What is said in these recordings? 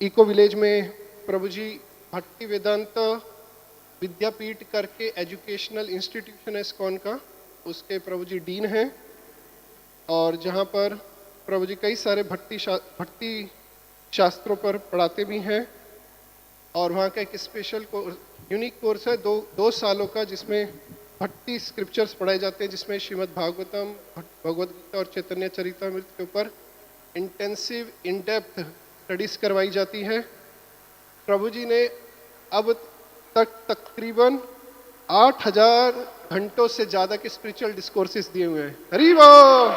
Eco village में प्रभु जी भक्ति वेदांत विद्यापीठ करके एजुकेशनल इंस्टीट्यूशन है इस्कॉन का, उसके प्रभु जी डीन हैं। और जहाँ पर प्रभु जी कई सारे भक्ति शास्त्रों पर पढ़ाते भी हैं। और वहाँ का एक स्पेशल यूनिक कोर्स है 2 सालों का, जिसमें भक्ति स्क्रिप्चर्स पढ़ाए जाते हैं, जिसमें श्रीमद् भागवतम, भगवद गीता और चैतन्य चरितामृत के ऊपर इंटेंसिव इन डेप्थ स्टडीज करवाई जाती है। प्रभु जी ने अब तक तकरीबन 8000 घंटों से ज़्यादा के स्पिरिचुअल डिस्कोर्सेस दिए हुए हैं। हरि बोल।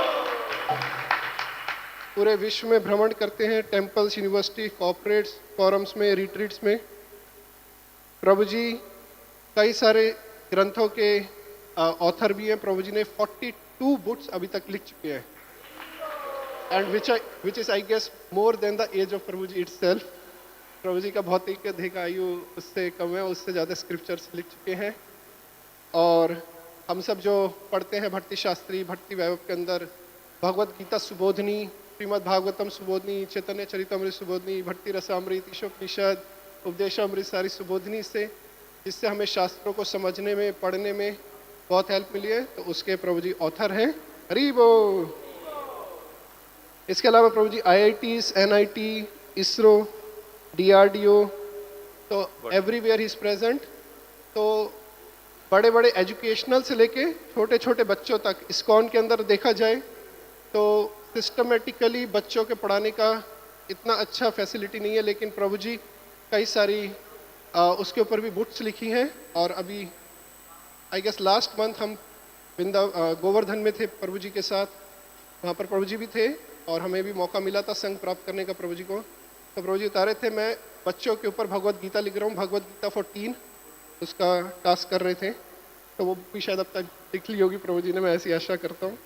पूरे विश्व में भ्रमण करते हैं, टेम्पल्स, यूनिवर्सिटी, कॉर्पोरेट्स, फॉरम्स में, रिट्रीट्स में। प्रभु जी कई सारे ग्रंथों के ऑथर भी हैं। प्रभु जी ने 42 बुक्स अभी तक लिख चुके हैं, and which is I guess more than the age of Prabhu ji itself. Prabhu ji का भौतिक देह आयु उससे कम है, उससे ज़्यादा स्क्रिप्चर्स लिख चुके हैं। और हम सब जो पढ़ते हैं भक्ति शास्त्री, भक्ति वैभव के अंदर भगवद गीता सुबोधनी, श्रीमद् भागवतम सुबोधनी, चैतन्य चरितामृत सुबोधनी, भक्ति रसामृत, ईशोपनिषद, उपदेशामृत, सारी सुबोधनी से, जिससे हमें शास्त्रों को समझने में, पढ़ने में बहुत हेल्प मिली है, तो उसके प्रभु जी ऑथर हैं। हरि बोल। इसके अलावा प्रभु जी IITs, NIT, इसरो, DRDO, तो एवरीवेयर ही इज प्रेजेंट। तो बड़े बड़े एजुकेशनल से लेके छोटे छोटे बच्चों तक इस्कॉन के अंदर देखा जाए तो सिस्टमेटिकली बच्चों के पढ़ाने का इतना अच्छा फैसिलिटी नहीं है, लेकिन प्रभु जी कई सारी उसके ऊपर भी बुक्स लिखी हैं। और अभी आई गेस लास्ट मंथ हम गोवर्धन में थे प्रभु जी के साथ, वहाँ पर प्रभु जी भी थे और हमें भी मौका मिला था संग प्राप्त करने का प्रभु जी को। तो प्रभु जी उतारे थे, मैं बच्चों के ऊपर भगवद गीता लिख रहा हूँ, भगवद गीता फॉर टीन, उसका टास्क कर रहे थे। तो वो भी शायद अब तक लिख ली होगी प्रभु जी ने, मैं ऐसी आशा करता हूँ।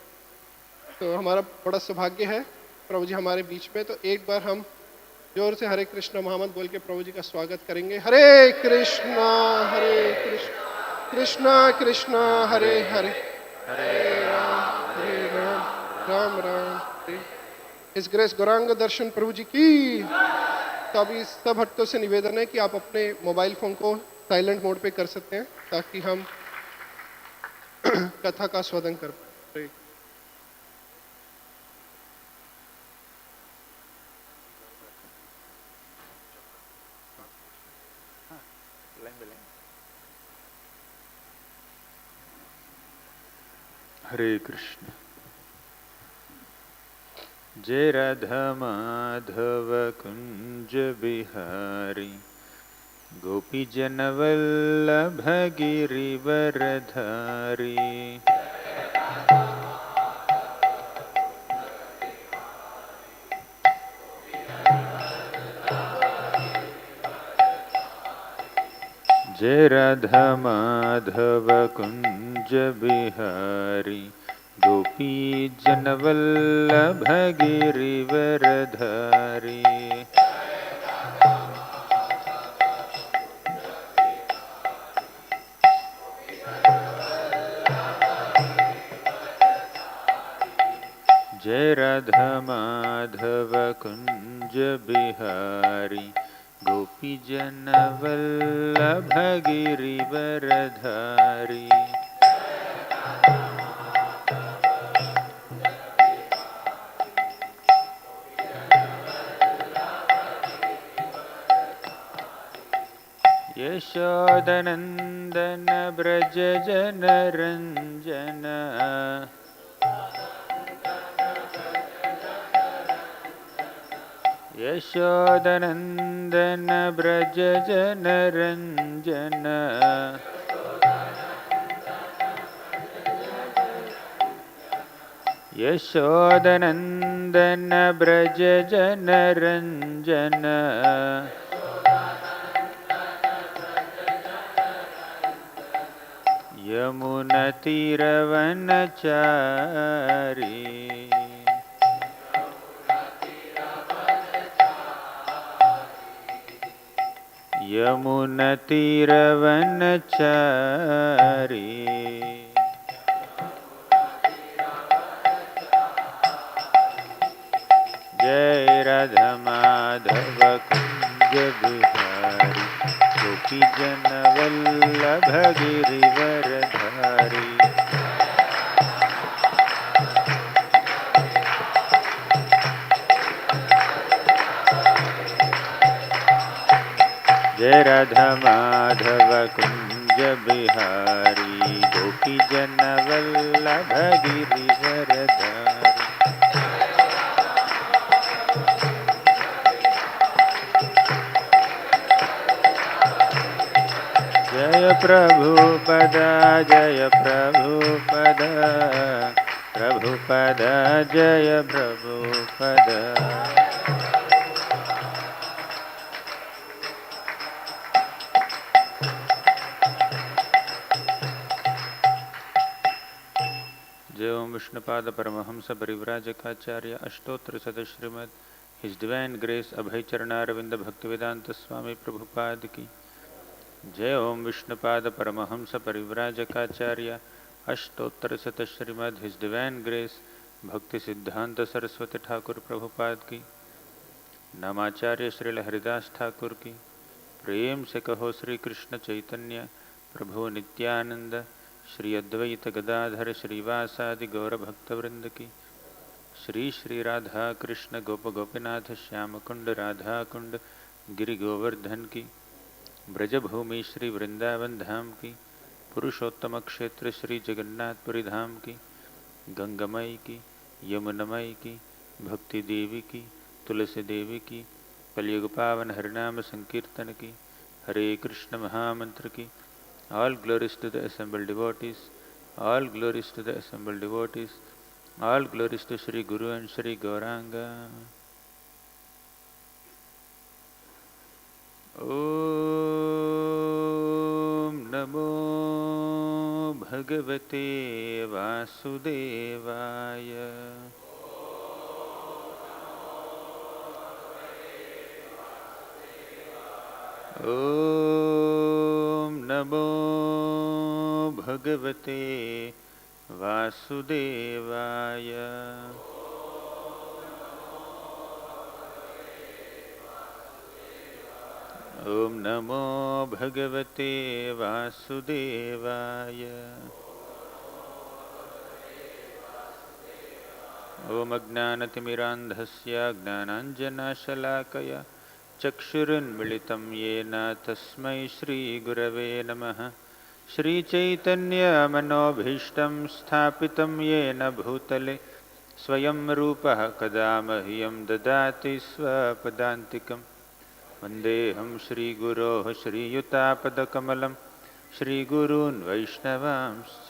तो हमारा बड़ा सौभाग्य है प्रभु जी हमारे बीच में। तो एक बार हम जोर से हरे कृष्णा महामंत्र बोल के प्रभु जी का स्वागत करेंगे। हरे कृष्णा कृष्णा कृष्णा हरे हरे, हरे राम राम राम हरे। इस ग्रेस गौरांग दर्शन प्रभु जी की। तो अभी सब भक्तों से निवेदन है कि आप अपने मोबाइल फोन को साइलेंट मोड पे कर सकते हैं, ताकि हम कथा का स्वादन कर पाए। हरे कृष्ण। जय राधा माधव कुंज बिहारी, गोपी जन वल्लभ गिरिवरधारी। जय राधा माधव कुंज बिहारी, गोपी जन वल्लभ गिरिवरधारी। जय राधा माधव कुंज बिहारी, गोपी जन वल्लभ गिरिवरधारी। यशोदनंदन ब्रज जन रंजन, यशोदनंदन ब्रज जन रंजन। यशोदनंदन ब्रज जन रंजन। यमुना तीरवनचारी, यमुना तीरवनचारी। जय राधा माधव कुंज बिहारी गोपी जन वल्लभ गिरिवरधारी। जय राधा माधव कुंज बिहारी गोपी जन वल्लभ गिरिवरधारी। जय प्रभुपदा जय प्रभुपदा प्रभुपदा जय प्रभुपदा। जय ओम विष्णुपाद परमहंस परिव्राजकाचार्य अष्टोत्तर सद श्रीमद हिज डिवाइन ग्रेस अभय चरणारविंद भक्तिवेदांत स्वामी प्रभुपाद की जय। ओम विष्णुपाद परमहंस परिव्राजकाचार्य अष्टोत्तर शत श्रीमद हिज डिवाइन ग्रेस भक्ति सिद्धांत सरस्वती ठाकुर प्रभुपाद की। नामाचार्य श्रील हरिदास ठाकुर की। प्रेम से कहो श्री कृष्ण चैतन्य प्रभु नित्यानंद श्री अद्वैत गदाधर श्रीवासादि गौर भक्तवृंद की। श्री श्री राधा कृष्ण गोप गोपीनाथ श्याम कुंड राधा कुंड गिरि गोवर्धन की। ब्रजभूमि श्री वृंदावन धाम की। पुरुषोत्तम क्षेत्र श्री जगन्नाथपुरी धाम की। गंगमई की यमुनमई की भक्ति देवी की तुलसी देवी की। कलयुग पावन हरिनाम संकीर्तन की। हरे कृष्ण महामंत्र की। All glories to the assembled devotees, all glories to the assembled devotees, all glories to Shri Guru and Shri Gauranga. Om Namo Bhagavate Vasudevaya. Om Namo Bhagavate Vasudevaya. Om Namo Bhagavate Vasudevaya. Om Ajnanatimmirandhasya Jnananjanashalakaya चक्षुरुन्मिलितं येन तस्मै श्रीगुरवे नमः। श्रीचैतन्यमनोभीष्टं स्थापितं येन भूतले स्वयं रूपः कदा मह्यं ददाति स्वपदान्तिकं। वन्देऽहं श्रीगुरोः श्रीयुतापदकमलं श्रीगुरून् वैष्णवांश्च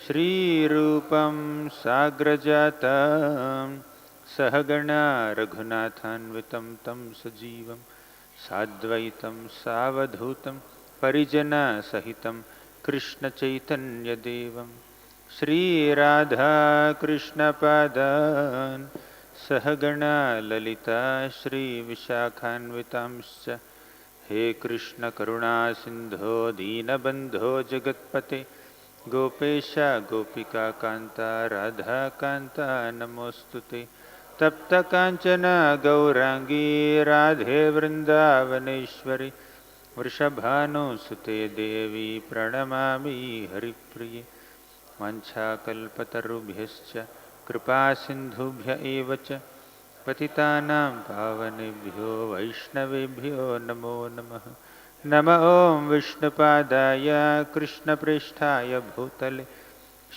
श्रीरूपं साग्रजातं सहगणा रघुनाथान्वितं तं सजीवं साद्वैतं सावधूतं परिजनसहितं कृष्णचैतन्यदेवं श्रीराधाकृष्णपादान् सहगणा ललिता श्रीविशाखान्वितांश्च। हे कृष्ण करुणा सिन्धो दीनबन्धो जगत्पते गोपेश गोपिका कान्ता राधा कान्ता नमोऽस्तुते। तप्त कांचन गौरांगी राधे वृंदावनेश्वरी वृषभानुसुते देवी प्रणमामि हरिप्रिये। वाञ्छाकल्पतरुभ्यश्च कृपा सिन्धुभ्य एव च पतितानां पावनेभ्यो वैष्णवेभ्यो नमो नमः। नमः ओं विष्णुपादाय कृष्णप्रेष्ठाय भूतले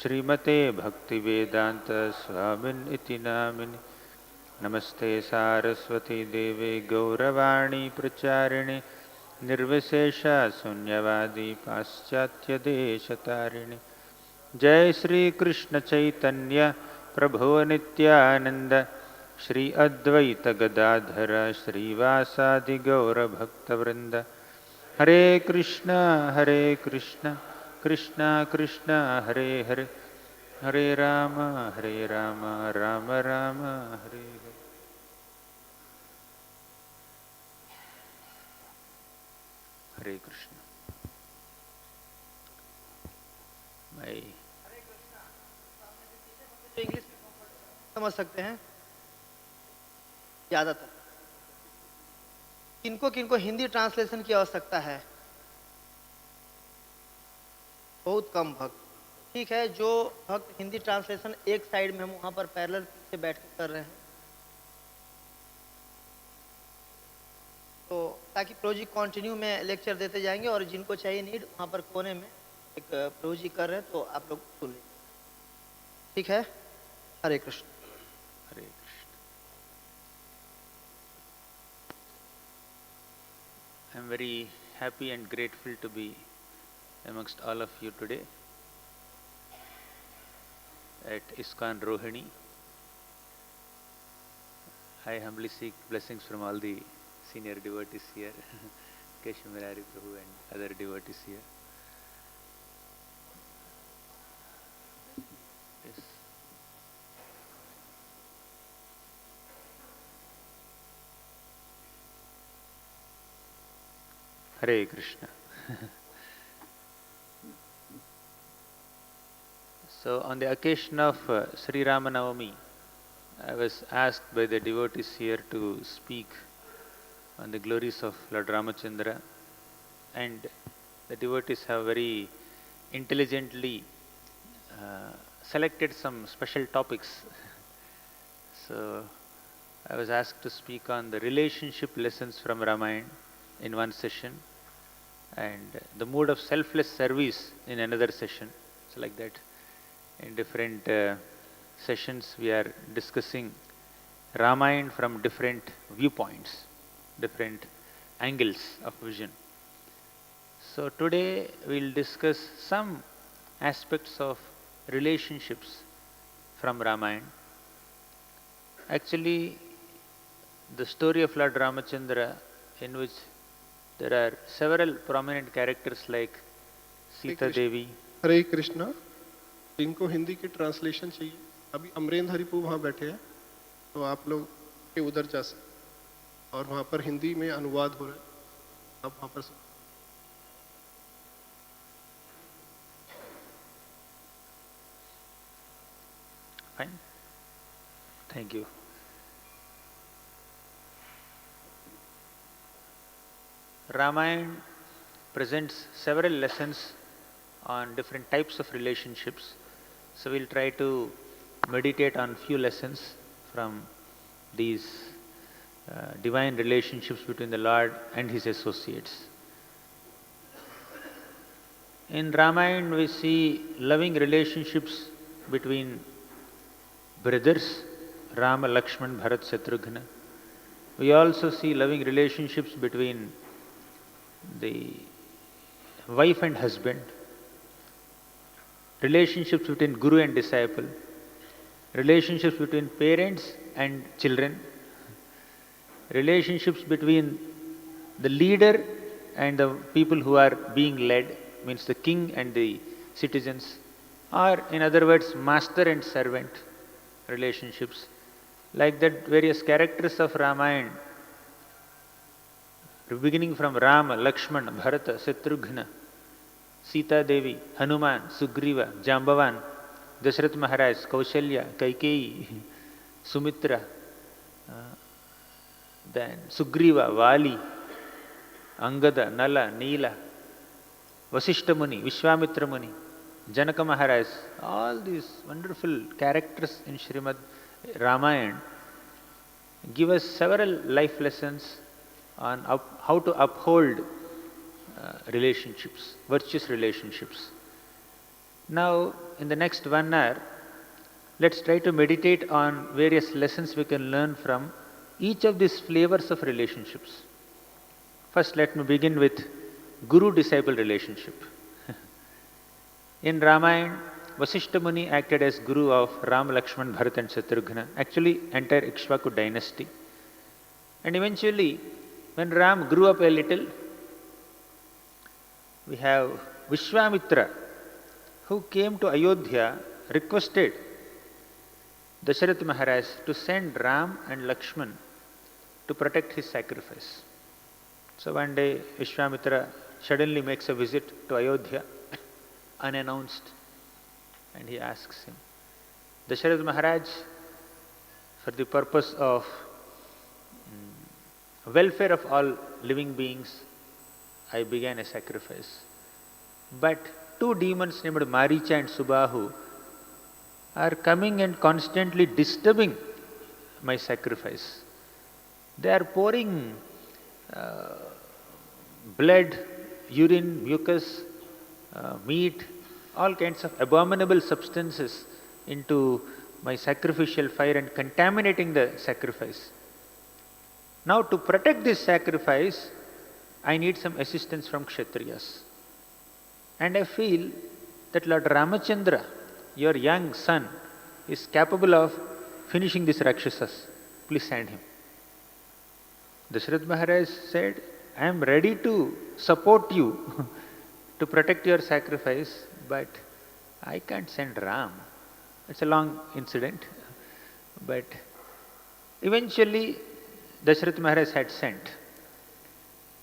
श्रीमते भक्तिवेदांत स्वामिन् इति नामिने। नमस्ते सारस्वती देवे गौरवाणी प्रचारिणे निर्विशेष शून्यवादी पाश्चात्यदेशतारिणे। जय श्री कृष्ण चैतन्य प्रभु नित्यानंद श्री अद्वैत गदाधर श्रीवासादि गौर भक्तवृंद। हरे कृष्णा कृष्णा कृष्णा हरे हरे हरे राम राम राम हरे हरे। हरे कृष्ण। मैं इंग्लिश समझ सकते हैं ज्यादातर। किनको किनको हिंदी ट्रांसलेशन की आवश्यकता है? बहुत कम भक्त। ठीक है, जो भक्त हिंदी ट्रांसलेशन एक साइड में हम वहाँ पर पैरेलल पीछे बैठ के कर रहे हैं, तो ताकि प्रभु जी कंटिन्यू में लेक्चर देते जाएंगे, और जिनको चाहिए नीड वहाँ पर कोने में एक प्रभु जी कर रहे हैं, तो आप लोग सुन लीजिए। ठीक है, हरे कृष्ण। हरे Krishna. I am very happy and grateful to be amongst all of you today at ISKCON Rohini. I humbly seek blessings from all the senior devotees here, Keshamarari Prabhu and other devotees here. Yes. Hare Krishna. So, on the occasion of Sri Ramanavami, I was asked by the devotees here to speak on the glories of Lord Ramachandra, and the devotees have very intelligently selected some special topics. So, I was asked to speak on the relationship lessons from Ramayan in one session, and the mode of selfless service in another session. So, like that, in different sessions, we are discussing Ramayan from different viewpoints, different angles of vision. So, today we will discuss some aspects of relationships from Ramayan. Actually, the story of Lord Ramachandra, in which there are several prominent characters like Sita Devi. हरे कृष्णा। जिनको हिंदी की translation चाहिए, अभी अमरेंद्र हरिपू वहाँ बैठे हैं, तो आप लोग के उधर जा सकते, और वहाँ पर हिंदी में अनुवाद हो रहा है, आप वहाँ पर सुन। Fine. Thank you. Ramayana presents several lessons on different types of relationships. So we'll try to meditate on few lessons from these divine relationships between the Lord and His associates. In Ramayana we see loving relationships between brothers, Rama, Lakshman, Bharat, Shatrugna. We also see loving relationships between the wife and husband, relationships between guru and disciple, relationships between parents and children, relationships between the leader and the people who are being led, means the king and the citizens, or in other words, master and servant relationships. Like that, various characters of Ramayana, beginning from Rama, Lakshman, Bharata, Shatrugna, Sita Devi, Hanuman, Sugriva, Jambavan, Dashrath Maharaj, Kaushalya, Kaikeyi, Sumitra, then Sugriva, Vali, Angada, Nala, Neela, Vasishta Muni, Vishwamitra Muni, Janaka Maharaj, all these wonderful characters in Srimad Ramayana give us several life lessons on how to uphold relationships, virtuous relationships. Now, in the next 1 hour, let's try to meditate on various lessons we can learn from each of these flavors of relationships. First, let me begin with guru-disciple relationship. In Ramayana, Vasishta Muni acted as guru of Ram, Lakshman, Bharat and Shatrugna, actually entire Ikshvaku dynasty. And eventually, when Ram grew up a little, we have Vishwamitra, who came to Ayodhya, requested Dasharath Maharaj to send Ram and Lakshman to protect his sacrifice. So one day, Vishwamitra suddenly makes a visit to Ayodhya, unannounced, and he asks him, Dasharath Maharaj, for the purpose of welfare of all living beings, I began a sacrifice. But two demons named Maricha and Subahu are coming and constantly disturbing my sacrifice. They are pouring blood, urine, mucus, meat, all kinds of abominable substances into my sacrificial fire and contaminating the sacrifice. Now, to protect this sacrifice, I need some assistance from Kshatriyas. And I feel that Lord Ramachandra, your young son, is capable of finishing this Rakshasas. Please send him. Dasharath Maharaj said, I am ready to support you to protect your sacrifice, but I can't send Ram. It's a long incident. But eventually, Dasharath Maharaj had sent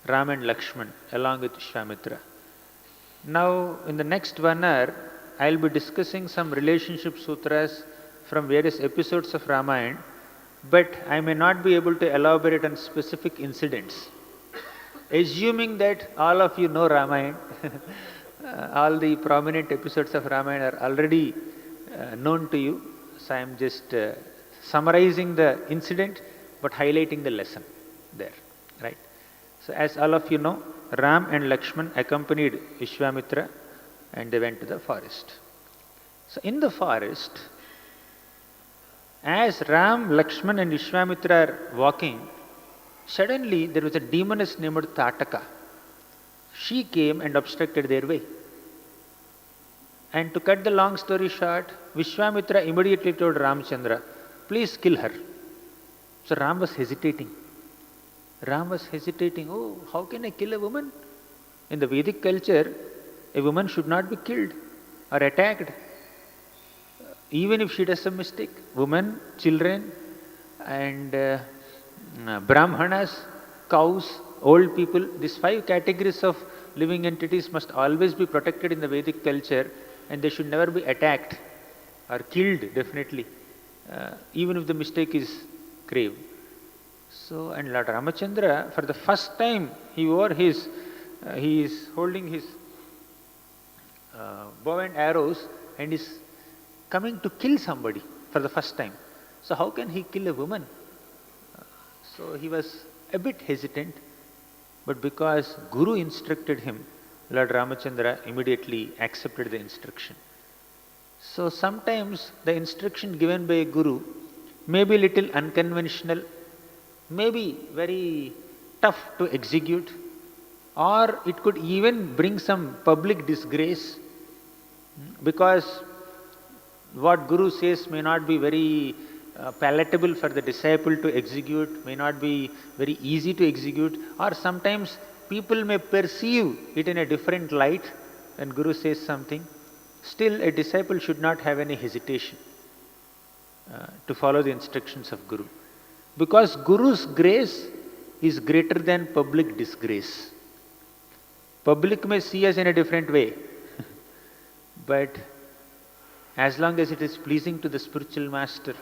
Ram and Lakshman along with Vishwamitra. Now, in the next 1 hour, I will be discussing some relationship sutras from various episodes of Ramayan, but I may not be able to elaborate on specific incidents. Assuming that all of you know Ramayan, all the prominent episodes of Ramayan are already known to you, so I am just summarizing the incident but highlighting the lesson there, right? So as all of you know, Ram and Lakshman accompanied Vishwamitra and they went to the forest. So in the forest, as Ram, Lakshman and Vishwamitra are walking, suddenly there was a demoness named Tataka. She came and obstructed their way. And to cut the long story short, Vishwamitra immediately told Ramchandra, please kill her. So Ram was hesitating. Oh, how can I kill a woman? In the Vedic culture, a woman should not be killed or attacked. Even if she does a mistake, women, children, and brahmanas, cows, old people, these 5 categories of living entities must always be protected in the Vedic culture, and they should never be attacked or killed, definitely, even if the mistake is grave. So, and Lord Ramachandra, for the first time, he is holding his bow and arrows and is coming to kill somebody for the first time. So how can he kill a woman? So he was a bit hesitant, but because Guru instructed him, Lord Ramachandra immediately accepted the instruction. So sometimes the instruction given by a Guru may be little unconventional, may be very tough to execute, or it could even bring some public disgrace, because what Guru says may not be very palatable for the disciple to execute, may not be very easy to execute, or sometimes people may perceive it in a different light when Guru says something. Still, a disciple should not have any hesitation to follow the instructions of Guru, because Guru's grace is greater than public disgrace. Public may see us in a different way, but as long as it is pleasing to the spiritual master,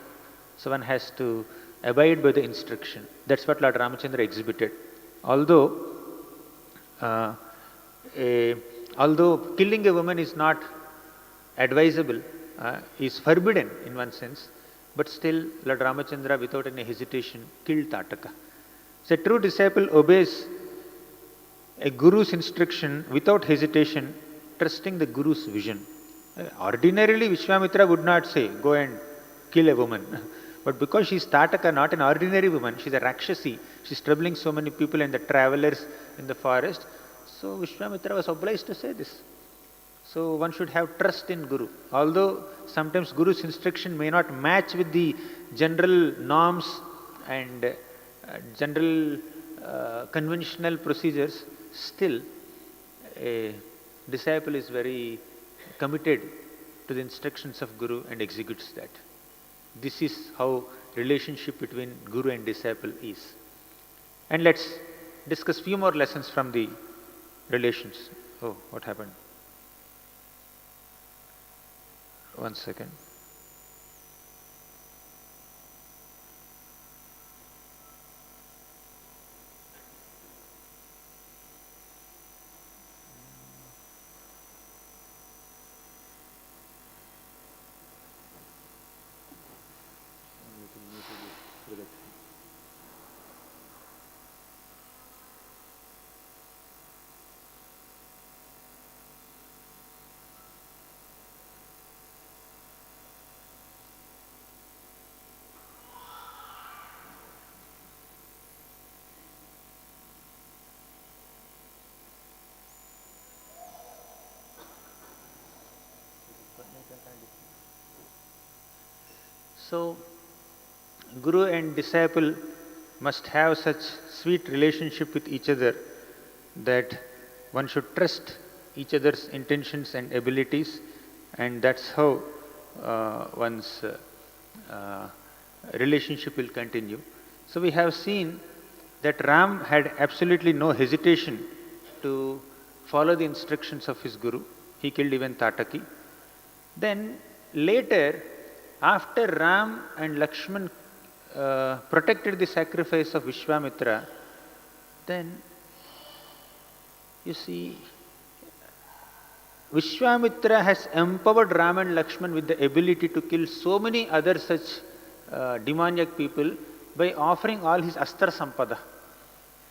so one has to abide by the instruction. That's what Lord Ramachandra exhibited. Although killing a woman is not advisable, is forbidden in one sense, but still Lord Ramachandra, without any hesitation, killed Tataka. So a true disciple obeys a Guru's instruction without hesitation, trusting the Guru's vision. Ordinarily, Vishwamitra would not say, go and kill a woman. But because she is Tataka, not an ordinary woman, she is a Rakshasi, she is troubling so many people and the travelers in the forest. So Vishwamitra was obliged to say this. So one should have trust in Guru. Although sometimes Guru's instruction may not match with the general norms and general conventional procedures, still a disciple is very committed to the instructions of Guru and executes that. This is how relationship between Guru and disciple is. And let's discuss few more lessons from the relations. Oh, what happened? 1 second. So, Guru and disciple must have such sweet relationship with each other that one should trust each other's intentions and abilities, and that's how one's relationship will continue. So we have seen that Ram had absolutely no hesitation to follow the instructions of his Guru. He killed even Tataki. Then later, after Ram and Lakshman protected the sacrifice of Vishwamitra, then you see, Vishwamitra has empowered Ram and Lakshman with the ability to kill so many other such demoniac people by offering all his astra sampada.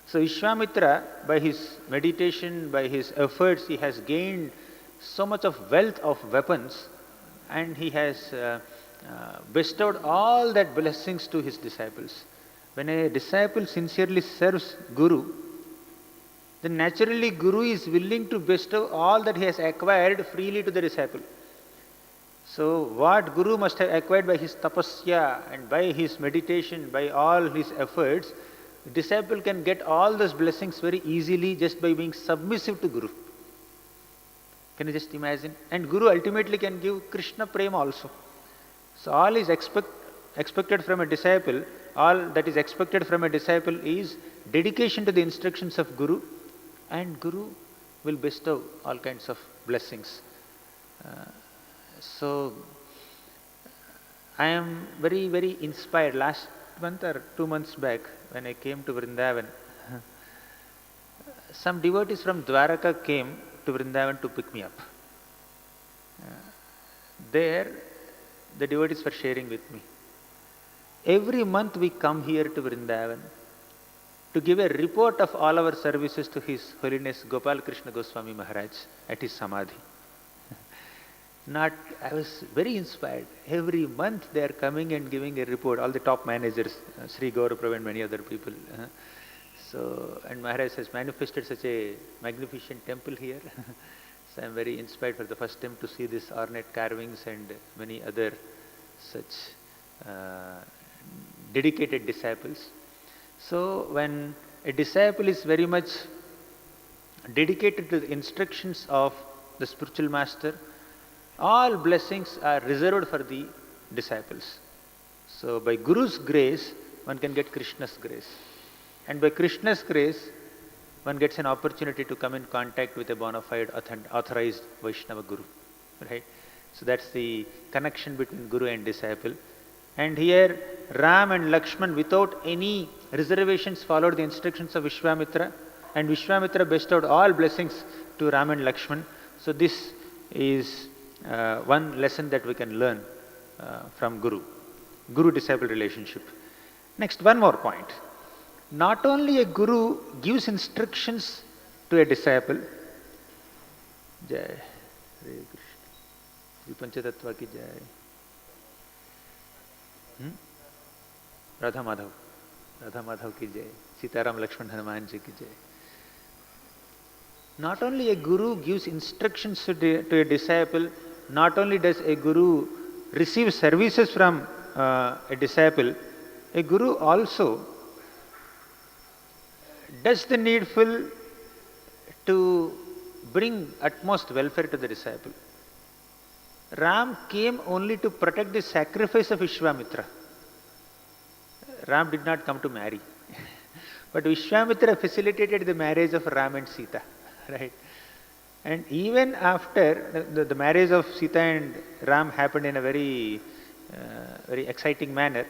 So Vishwamitra, by his meditation, by his efforts, he has gained so much of wealth of weapons, and he has bestowed all that blessings to his disciples. When a disciple sincerely serves Guru, then naturally Guru is willing to bestow all that he has acquired freely to the disciple. So what Guru must have acquired by his tapasya and by his meditation, by all his efforts, the disciple can get all those blessings very easily just by being submissive to Guru. Can you just imagine? And Guru ultimately can give Krishna prema also. So all is expected from a disciple, all that is expected from a disciple is dedication to the instructions of Guru, and Guru will bestow all kinds of blessings. So I am very, very inspired. Last month or 2 months back, when I came to Vrindavan, some devotees from Dwaraka came to Vrindavan to pick me up. There, the devotees were sharing with me. Every month we come here to Vrindavan to give a report of all our services to His Holiness Gopal Krishna Goswami Maharaj at his Samadhi. I was very inspired. Every month they are coming and giving a report, all the top managers, Sri Gauranga Prabhu and many other people. And Maharaj has manifested such a magnificent temple here. So I am very inspired for the first time to see these ornate carvings and many other such dedicated disciples. So when a disciple is very much dedicated to the instructions of the spiritual master, all blessings are reserved for the disciples. So by Guru's grace, one can get Krishna's grace. And by Krishna's grace, one gets an opportunity to come in contact with a bona fide authorized Vaishnava Guru. Right? So that's the connection between Guru and disciple. And here Ram and Lakshman without any reservations followed the instructions of Vishwamitra, and Vishwamitra bestowed all blessings to Ram and Lakshman. So this is one lesson that we can learn from Guru-disciple relationship. Next, one more point. Not only a Guru gives instructions to a disciple, Jai Hare Krishna, Panchatattva ki Jai. Radha Madhav ki Jai, Sitaram Lakshman Hanuman ji ki Jai. Not only a Guru gives instructions to a disciple, not only does a Guru receive services from a disciple, a Guru also does the needful to bring utmost welfare to the disciple. Ram came only to protect the sacrifice of Vishwamitra. Ram did not come to marry. But Vishwamitra facilitated the marriage of Ram and Sita. Right? And even after the marriage of Sita and Ram happened in a very exciting manner.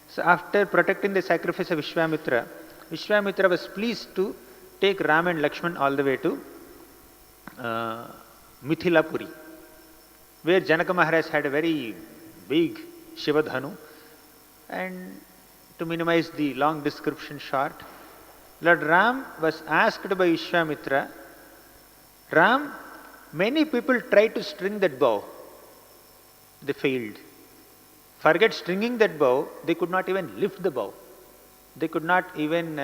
So after protecting the sacrifice of Vishwamitra, Vishwamitra was pleased to take Ram and Lakshman all the way to Mithilapuri, where Janaka Maharaj had a very big Shivadhanu. And to minimize the long description short, Lord Ram was asked by Vishwamitra, Ram, many people tried to string that bow. They failed. Forget stringing that bow, they could not even lift the bow. They could not even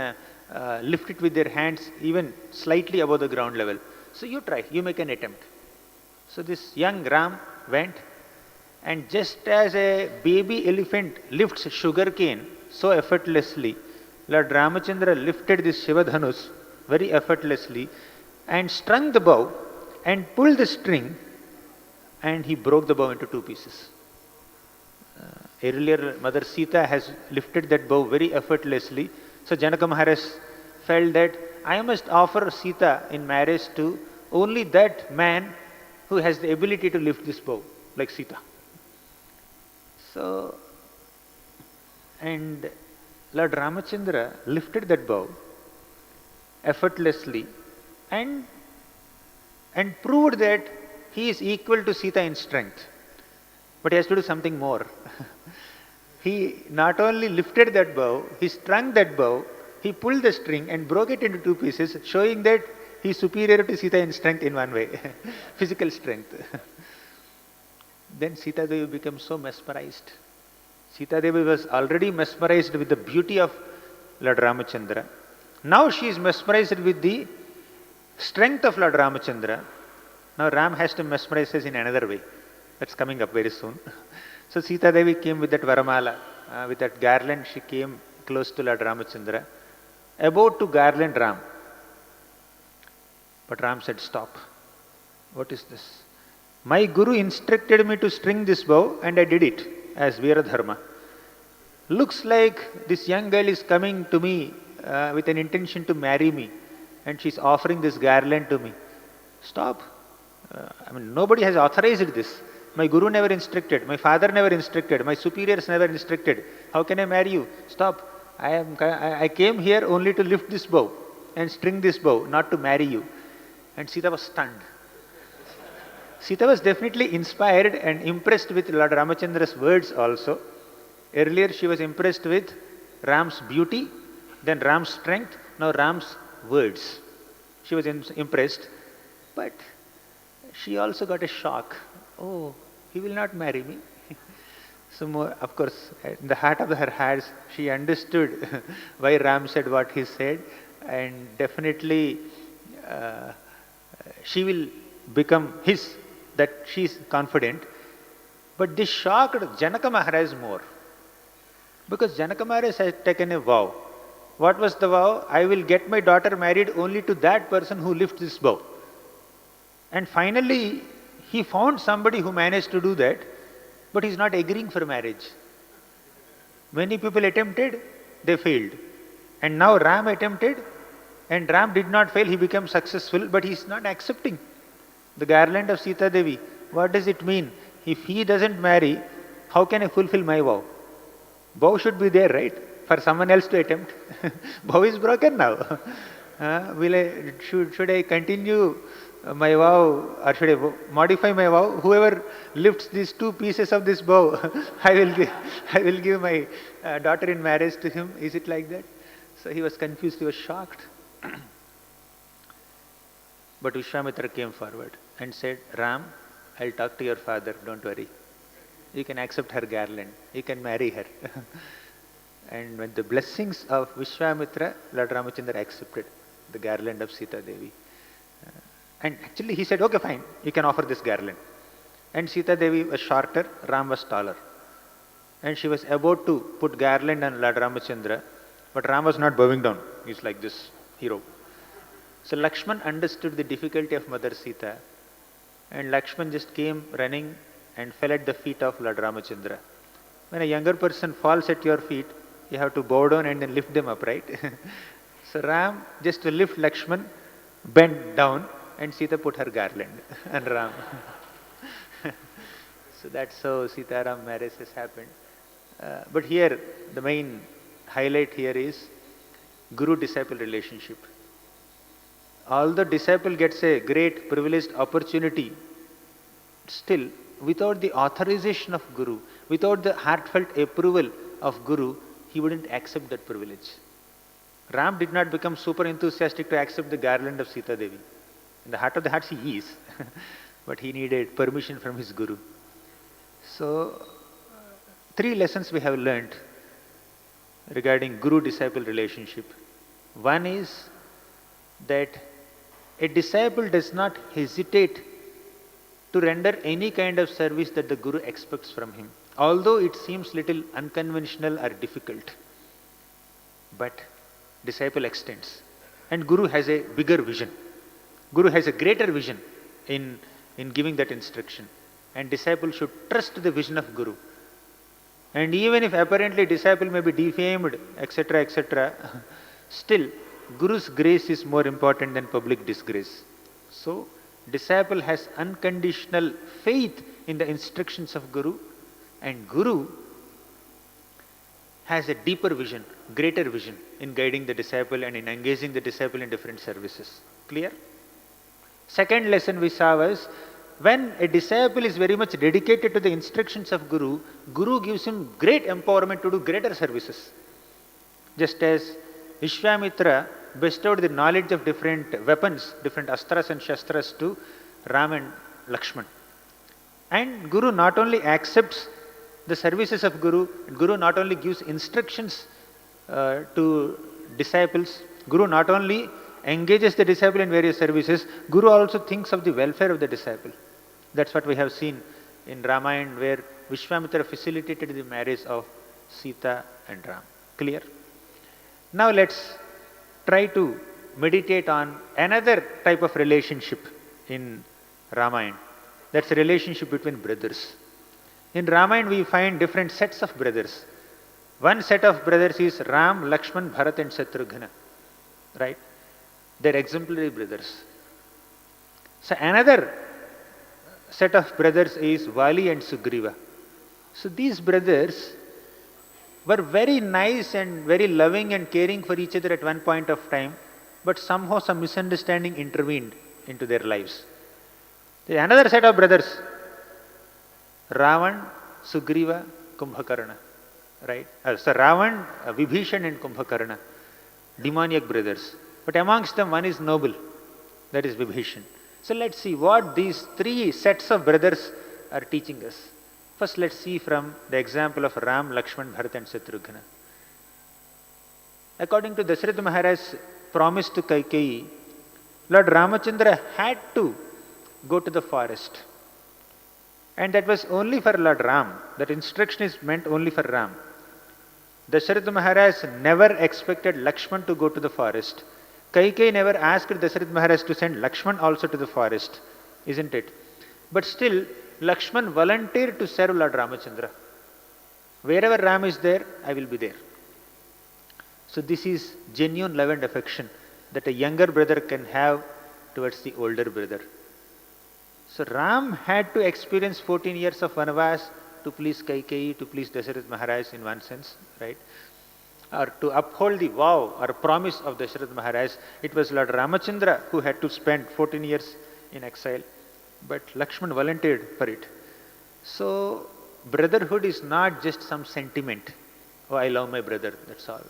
lift it with their hands even slightly above the ground level. So you try, you make an attempt. So this young Ram went And just as a baby elephant lifts sugarcane so effortlessly, Lord Ramachandra lifted this Shivadhanus very effortlessly and strung the bow and pulled the string, and he broke the bow into two pieces. Earlier, Mother Sita has lifted that bow very effortlessly. So Janaka Maharaj felt that I must offer Sita in marriage to only that man who has the ability to lift this bow, like Sita. So, and Lord Ramachandra lifted that bow effortlessly and proved that he is equal to Sita in strength. But he has to do something more. He not only lifted that bow, he strung that bow, he pulled the string and broke it into two pieces, showing that he is superior to Sita in strength in one way, physical strength. Then Sita Devi became so mesmerized. Sita Devi was already mesmerized with the beauty of Lord Ramachandra. Now she is mesmerized with the strength of Lord Ramachandra. Now Ram has to mesmerize us in another way. That's coming up very soon. So Sita Devi came with that Varamala, with that garland. She came close to Lord Ramachandra, about to garland Ram. But Ram said, "Stop. What is this? My Guru instructed me to string this bow and I did it as Veeradharma. Looks like this young girl is coming to me with an intention to marry me, and she's offering this garland to me. Stop. Nobody has authorized this. My Guru never instructed, my father never instructed, my superiors never instructed. How can I marry you? Stop. I came here only to lift this bow and string this bow, not to marry you." And Sita was stunned. Sita was definitely inspired and impressed with Lord Ramachandra's words also. Earlier she was impressed with Ram's beauty, then Ram's strength, now Ram's words. She was impressed, but she also got a shock. Oh, he will not marry me. So more, of course, in the heart of her hearts, she understood why Ram said what he said, and definitely she will become his, that she is confident. But this shocked Janaka Maharaj more, because Janaka Maharaj had taken a vow. What was the vow? I will get my daughter married only to that person who lifts this bow. And finally, he found somebody who managed to do that, but he is not agreeing for marriage. Many people attempted, they failed. And now Ram attempted, and Ram did not fail, he became successful, but he is not accepting the garland of Sita Devi. What does it mean? If he doesn't marry, how can I fulfill my vow? Vow should be there, right? For someone else to attempt. Vow is broken now. Should I continue my vow, or should I modify my vow? Whoever lifts these two pieces of this bow, I will give my daughter in marriage to him. Is it like that? So he was confused, he was shocked. But Vishwamitra came forward and said, "Ram, I'll talk to your father, don't worry. You can accept her garland, you can marry her." And with the blessings of Vishwamitra, Lord Ramachandra accepted the garland of Sita Devi. And actually he said, "Okay, fine, you can offer this garland." And Sita Devi was shorter, Ram was taller. And she was about to put garland on Lord Ramachandra, but Ram was not bowing down. He's like this hero. So Lakshman understood the difficulty of Mother Sita, and Lakshman just came running and fell at the feet of Lord Ramachandra. When a younger person falls at your feet, you have to bow down and then lift them up, right? So Ram, just to lift Lakshman, bent down, and Sita put her garland on Ram. So that's how Sita-Ram marriage has happened. But here, the main highlight here is Guru-disciple relationship. Although disciple gets a great privileged opportunity, still, without the authorization of Guru, without the heartfelt approval of Guru, he wouldn't accept that privilege. Ram did not become super enthusiastic to accept the garland of Sita Devi. In the heart of the hearts he is, but he needed permission from his Guru. So, 3 lessons we have learnt regarding Guru-disciple relationship. One is that a disciple does not hesitate to render any kind of service that the Guru expects from him, although it seems little unconventional or difficult. But disciple extends, and Guru has a bigger vision. Guru has a greater vision in giving that instruction, and disciple should trust the vision of Guru. And even if apparently disciple may be defamed, etc., etc., still Guru's grace is more important than public disgrace. So, disciple has unconditional faith in the instructions of Guru, and Guru has a deeper vision, greater vision in guiding the disciple and in engaging the disciple in different services. Clear? Second lesson we saw was, when a disciple is very much dedicated to the instructions of Guru, Guru gives him great empowerment to do greater services. Just as Vishwamitra bestowed the knowledge of different weapons, different astras and shastras to Ram and Lakshman. And Guru not only accepts the services of Guru, Guru not only gives instructions to disciples, Guru not only engages the disciple in various services, Guru also thinks of the welfare of the disciple. That's what we have seen in Ramayan, where Vishwamitra facilitated the marriage of Sita and Ram. Clear? Now let's try to meditate on another type of relationship in Ramayan. That's a relationship between brothers. In Ramayan we find different sets of brothers. One set of brothers is Ram, Lakshman, Bharat and Shatrugna. Right? They're exemplary brothers. So another set of brothers is Vali and Sugriva. So these brothers were very nice and very loving and caring for each other at one point of time, but somehow some misunderstanding intervened into their lives. There's another set of brothers, Ravan, Sugriva, Kumbhakarna. Right? So Ravan, Vibhishan and Kumbhakarna, demoniac brothers. But amongst them one is noble, that is Vibhishan. So let's see what these three sets of brothers are teaching us. First let's see from the example of Ram, Lakshman, Bharat and Shatrugna. According to Dasharatha Maharaj's promise to Kaikeyi, Lord Ramachandra had to go to the forest. And that was only for Lord Ram. That instruction is meant only for Ram. Dasharatha Maharaj never expected Lakshman to go to the forest. Kaikeyi never asked Dasharatha Maharaj to send Lakshman also to the forest, isn't it? But still, Lakshman volunteered to serve Lord Ramachandra. Wherever Ram is there, I will be there. So this is genuine love and affection that a younger brother can have towards the older brother. So Ram had to experience 14 years of Vanavas to please Kaikeyi, to please Dasharatha Maharaj in one sense, right? Or to uphold the vow or promise of Dasharatha Maharaj. It was Lord Ramachandra who had to spend 14 years in exile, but Lakshman volunteered for it. So brotherhood is not just some sentiment, oh I love my brother, that's all.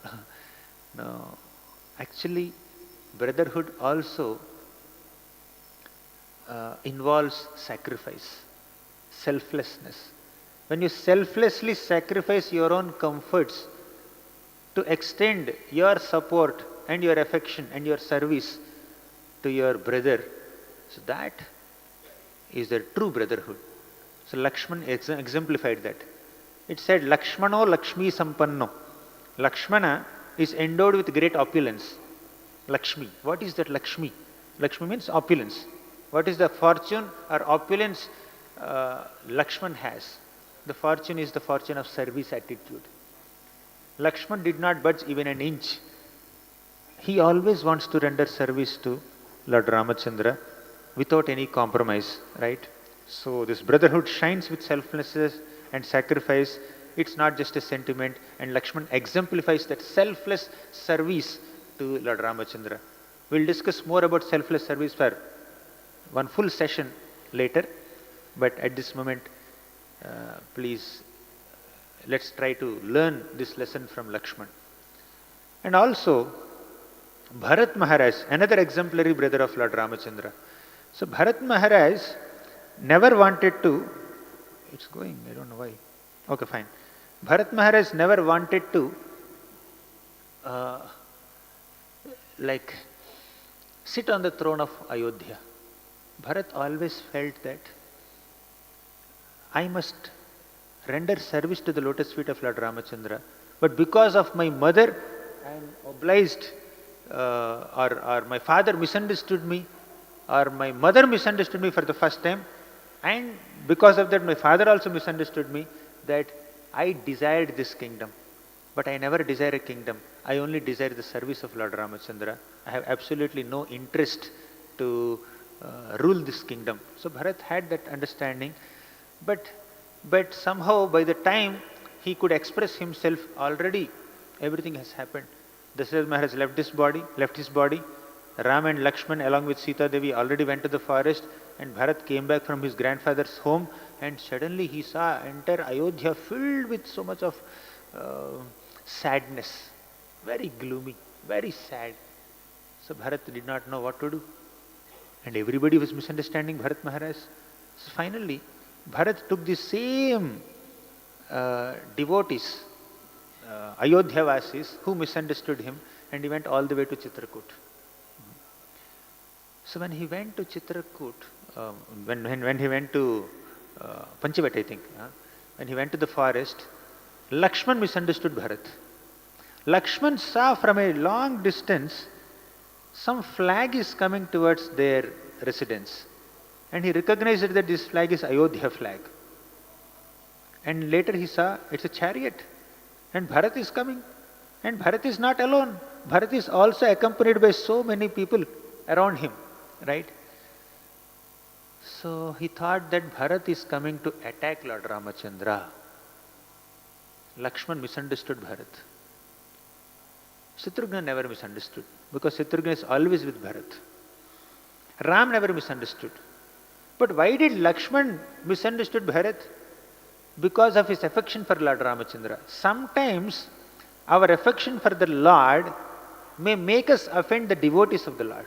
No, actually brotherhood also involves sacrifice, selflessness. When you selflessly sacrifice your own comforts to extend your support and your affection and your service to your brother, so that is the true brotherhood. So Lakshman exemplified that. It said, Lakshmano Lakshmi Sampanno. Lakshmana is endowed with great opulence. Lakshmi. What is that Lakshmi? Lakshmi means opulence. What is the fortune or opulence Lakshman has? The fortune is the fortune of service attitude. Lakshman did not budge even an inch. He always wants to render service to Lord Ramachandra without any compromise, right? So this brotherhood shines with selflessness and sacrifice. It's not just a sentiment, and Lakshman exemplifies that selfless service to Lord Ramachandra. We'll discuss more about selfless service for one full session later, but at this moment, please, let's try to learn this lesson from Lakshman. And also, Bharat Maharaj, another exemplary brother of Lord Ramachandra. So Bharat Maharaj never wanted to, it's going, I don't know why. Okay, fine. Bharat Maharaj never wanted to sit on the throne of Ayodhya. Bharat always felt that I must render service to the lotus feet of Lord Ramachandra. But because of my mother, I am obliged, or my father misunderstood me, or my mother misunderstood me for the first time, and because of that my father also misunderstood me, that I desired this kingdom. But I never desire a kingdom. I only desire the service of Lord Ramachandra. I have absolutely no interest to rule this kingdom. So Bharat had that understanding, but somehow by the time he could express himself, already everything has happened. Dasharatha Maharaj left his body. Ram and Lakshman along with Sita Devi already went to the forest, and Bharat came back from his grandfather's home, and suddenly he saw entire Ayodhya filled with so much of sadness, very gloomy, very sad. So Bharat did not know what to do, and everybody was misunderstanding Bharat Maharaj. So finally, Bharat took the same devotees, Ayodhya Vasis, who misunderstood him, and he went all the way to Chitrakoot. So when he went to Chitrakoot, when he went to Panchavat, I think, when he went to the forest, Lakshman misunderstood Bharat. Lakshman saw from a long distance some flag is coming towards their residence, and he recognized that this flag is Ayodhya flag. And later he saw it's a chariot, and Bharat is coming, and Bharat is not alone. Bharat is also accompanied by so many people around him, right? So he thought that Bharat is coming to attack Lord Ramachandra. Lakshman misunderstood Bharat. Shatrugna never misunderstood, because Shatrugna is always with Bharat. Ram never misunderstood. But why did Lakshman misunderstood Bharat? Because of his affection for Lord Ramachandra. Sometimes our affection for the Lord may make us offend the devotees of the Lord.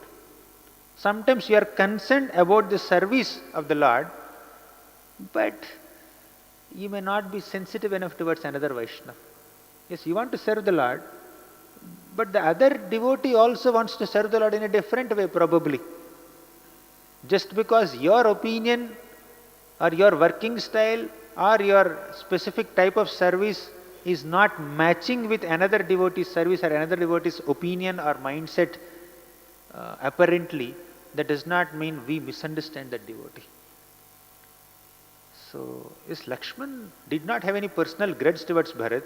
Sometimes you are concerned about the service of the Lord, but you may not be sensitive enough towards another Vaishnava. Yes, you want to serve the Lord, but the other devotee also wants to serve the Lord in a different way, probably. Just because your opinion or your working style or your specific type of service is not matching with another devotee's service or another devotee's opinion or mindset, apparently, that does not mean we misunderstand that devotee. So, yes, Lakshman did not have any personal grudge towards Bharat,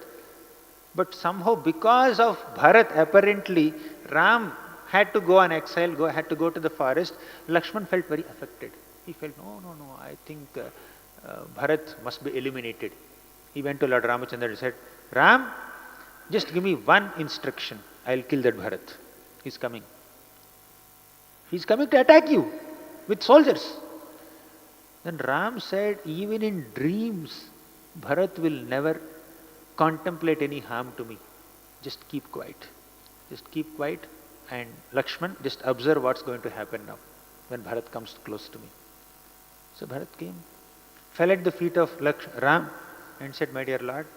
but somehow because of Bharat, apparently, Ram had to go on exile, had to go to the forest. Lakshman felt very affected. He felt, no, I think Bharat must be eliminated. He went to Lord Ramachandra and said, Ram, just give me one instruction. I'll kill that Bharat. He's coming. He's coming to attack you with soldiers. Then Ram said, even in dreams, Bharat will never contemplate any harm to me. Just keep quiet. Just keep quiet, and Lakshman, just observe what's going to happen now when Bharat comes close to me. So Bharat came, fell at the feet of Ram and said, my dear Lord,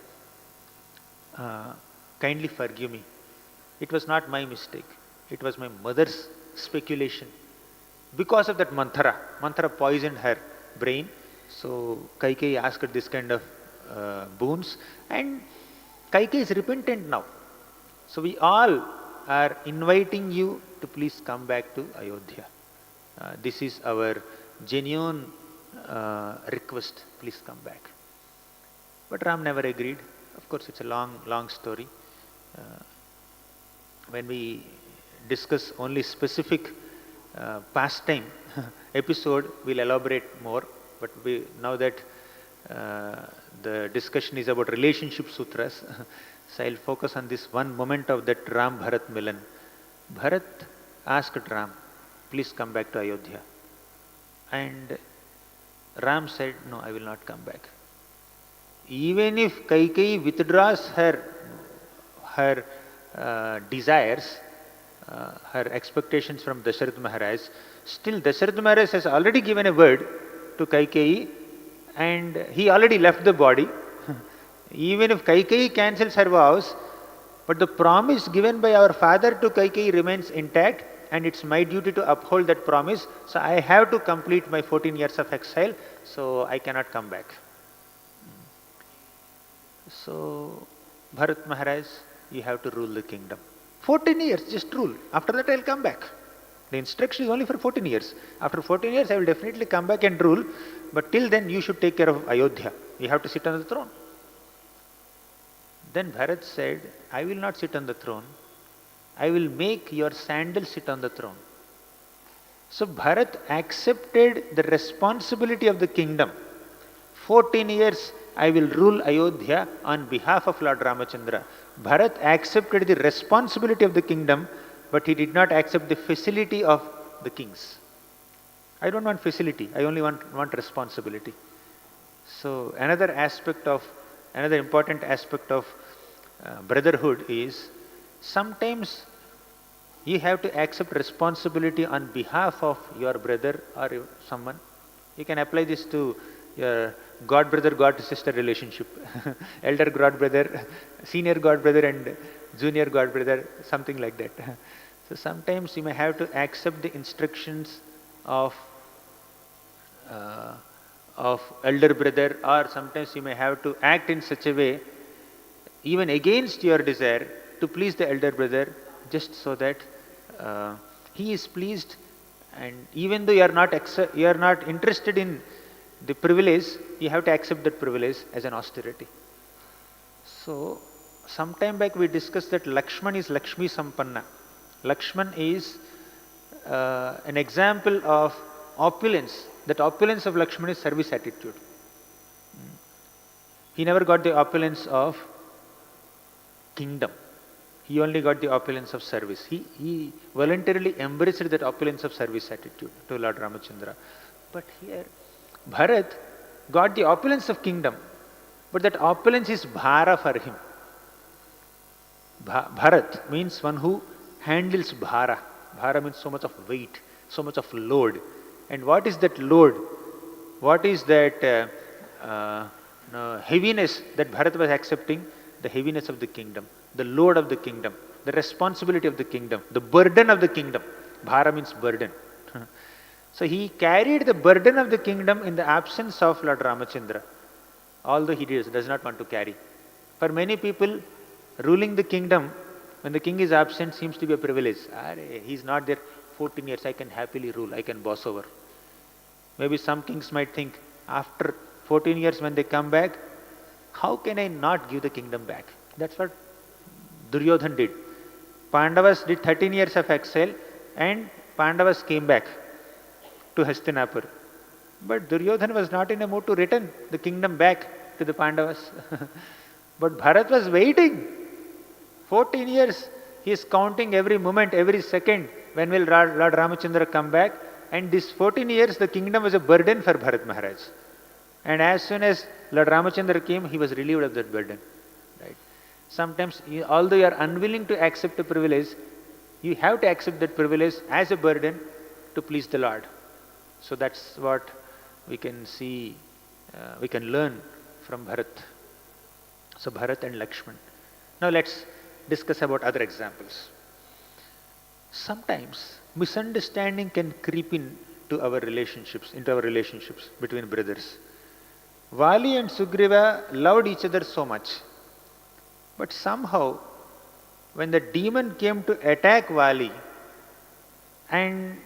kindly forgive me. It was not my mistake. It was my mother's speculation. Because of that Manthara poisoned her brain. So Kaikeyi asked this kind of boons, and Kaikeyi is repentant now. So we all are inviting you to please come back to Ayodhya. This is our genuine request. Please come back. But Ram never agreed. Of course, it's a long story. When we discuss only specific pastime episode, we'll elaborate more. But now that the discussion is about relationship sutras, so I'll focus on this one moment of that Ram Bharat Milan. Bharat asked Ram, please come back to Ayodhya. And Ram said, no, I will not come back. Even if Kaikeyi withdraws her desires, her expectations from Dasharatha Maharaj, still Dasharatha Maharaj has already given a word to Kaikeyi, and he already left the body. Even if Kaikeyi cancels her vows, but the promise given by our father to Kaikeyi remains intact, and it's my duty to uphold that promise. So I have to complete my 14 years of exile, so I cannot come back. So, Bharat Maharaj, you have to rule the kingdom. 14 years, just rule. After that, I'll come back. The instruction is only for 14 years. After 14 years, I will definitely come back and rule. But till then, you should take care of Ayodhya. You have to sit on the throne. Then Bharat said, I will not sit on the throne. I will make your sandal sit on the throne. So Bharat accepted the responsibility of the kingdom. 14 years I will rule Ayodhya on behalf of Lord Ramachandra. Bharat accepted the responsibility of the kingdom, but he did not accept the facility of the kings. I don't want facility, I only want responsibility. So another important aspect of brotherhood is sometimes you have to accept responsibility on behalf of your brother or someone. You can apply this to your god brother, god sister relationship. Elder god brother, senior god brother and junior god brother, something like that. So sometimes you may have to accept the instructions of elder brother, or sometimes you may have to act in such a way even against your desire to please the elder brother, just so that he is pleased. And even though you are not interested in the privilege, you have to accept that privilege as an austerity. So some time back we discussed that Lakshman is Lakshmi Sampanna. Lakshman is an example of opulence. That opulence of Lakshman is service attitude. He never got the opulence of kingdom. He only got the opulence of service. He voluntarily embraced that opulence of service attitude to Lord Ramachandra. But here, Bharat got the opulence of kingdom, but that opulence is bhara for him. Bharat means one who handles bhara. Bhara means so much of weight, so much of load. And what is that load? What is that heaviness that Bharat was accepting? The heaviness of the kingdom, the load of the kingdom, the responsibility of the kingdom, the burden of the kingdom. Bhara means burden. So he carried the burden of the kingdom in the absence of Lord Ramachandra, although he does not want to carry. For many people, ruling the kingdom when the king is absent seems to be a privilege. He is not there 14 years, I can happily rule, I can boss over. Maybe some kings might think, after 14 years when they come back, how can I not give the kingdom back? That's what Duryodhan did. Pandavas did 13 years of exile and Pandavas came back to Hastinapur. But Duryodhan was not in a mood to return the kingdom back to the Pandavas. But Bharat was waiting. 14 years, he is counting every moment, every second, when will Lord Ramachandra come back? And this 14 years, the kingdom was a burden for Bharat Maharaj. And as soon as Lord Ramachandra came, he was relieved of that burden. Right? Sometimes, although you are unwilling to accept a privilege, you have to accept that privilege as a burden to please the Lord. So that's what we can see, we can learn from Bharat. So Bharat and Lakshman. Now let's discuss about other examples. Sometimes misunderstanding can creep into our relationships between brothers. Vali and Sugriva loved each other so much. But somehow, when the demon came to attack Vali, and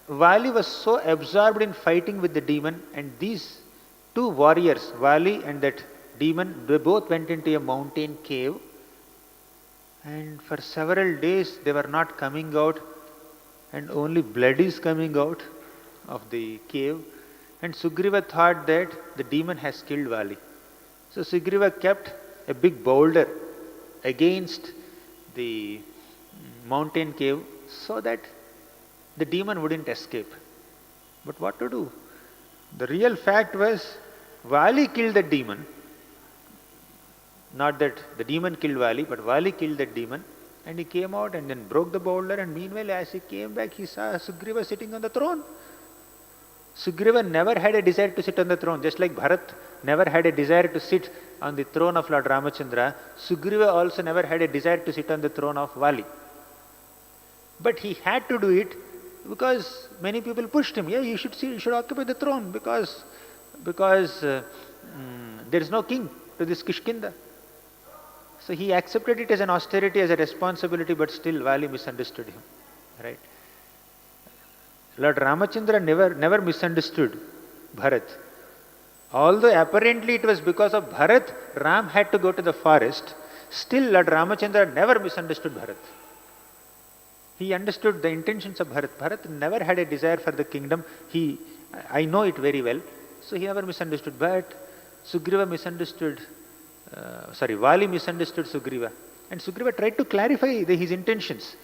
Vali was so absorbed in fighting with the demon, and these two warriors, Vali and that demon, they both went into a mountain cave, and for several days they were not coming out, and only blood is coming out of the cave. And Sugriva thought that the demon has killed Vali. So Sugriva kept a big boulder against the mountain cave so that the demon wouldn't escape. But what to do? The real fact was Vali killed the demon. Not that the demon killed Vali, but Vali killed that demon. And he came out and then broke the boulder, and meanwhile as he came back he saw Sugriva sitting on the throne. Sugriva never had a desire to sit on the throne, just like Bharat never had a desire to sit on the throne of Lord Ramachandra. Sugriva also never had a desire to sit on the throne of Vali. But he had to do it because many people pushed him. Yeah, you should occupy the throne because there is no king to this Kishkinda. So he accepted it as an austerity, as a responsibility, but still Vali misunderstood him. Right? Lord Ramachandra never misunderstood Bharat. Although apparently it was because of Bharat, Ram had to go to the forest, still Lord Ramachandra never misunderstood Bharat. He understood the intentions of Bharat. Bharat never had a desire for the kingdom. I know it very well. So he never misunderstood. But Sugriva misunderstood, Vali misunderstood Sugriva. And Sugriva tried to clarify his intentions.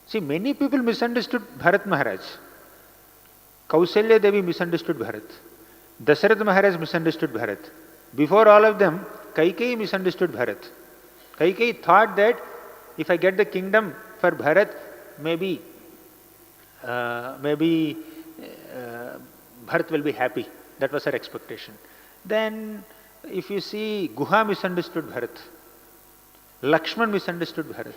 See, many people misunderstood Bharat Maharaj. Kausalya Devi misunderstood Bharat. Dasarath Maharaj misunderstood Bharat. Before all of them, Kaikeyi misunderstood Bharat. Kaikeyi thought that if I get the kingdom for Bharat, maybe Bharat will be happy. That was her expectation. Then, if you see, Guha misunderstood Bharat. Lakshman misunderstood Bharat.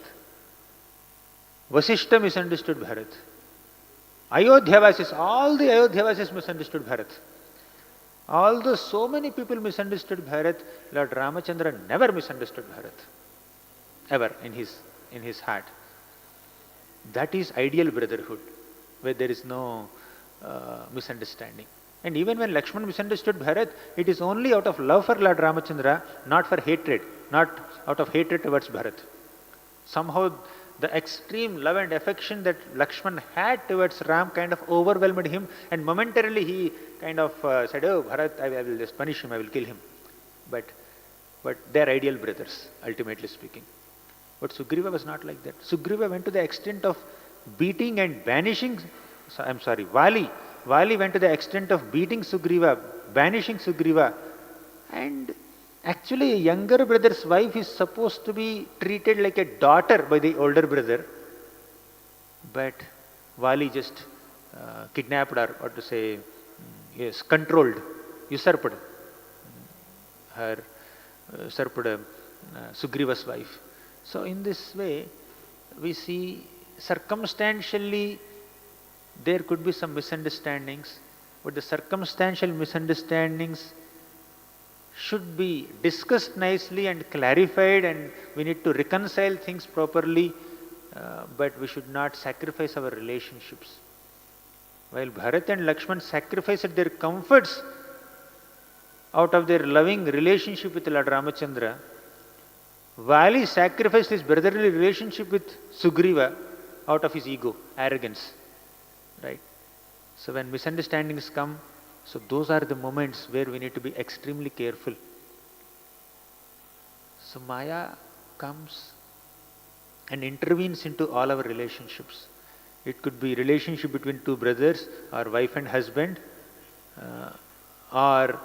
Vasishta misunderstood Bharat. Ayodhyavasis, all the Ayodhyavasis misunderstood Bharat. Although so many people misunderstood Bharat, Lord Ramachandra never misunderstood Bharat. Ever in his heart. That is ideal brotherhood, where there is no misunderstanding. And even when Lakshman misunderstood Bharat, it is only out of love for Lord Ramachandra, not for hatred, not out of hatred towards Bharat. Somehow the extreme love and affection that Lakshman had towards Ram kind of overwhelmed him, and momentarily he kind of said, "Oh, Bharat, I will just punish him, I will kill him." But they are ideal brothers, ultimately speaking. But Sugriva was not like that. Sugriva went to the extent of beating and banishing, Vali. Vali went to the extent of beating Sugriva, banishing Sugriva. And actually a younger brother's wife is supposed to be treated like a daughter by the older brother. But Vali just kidnapped her, or to say, controlled, usurped Sugriva's wife. So in this way, we see circumstantially there could be some misunderstandings, but the circumstantial misunderstandings should be discussed nicely and clarified, and we need to reconcile things properly, but we should not sacrifice our relationships. While Bharat and Lakshman sacrificed their comforts out of their loving relationship with Lord Ramachandra, Vali sacrificed his brotherly relationship with Sugriva out of his ego, arrogance. Right? So when misunderstandings come, so those are the moments where we need to be extremely careful. So Maya comes and intervenes into all our relationships. It could be relationship between two brothers, or wife and husband, or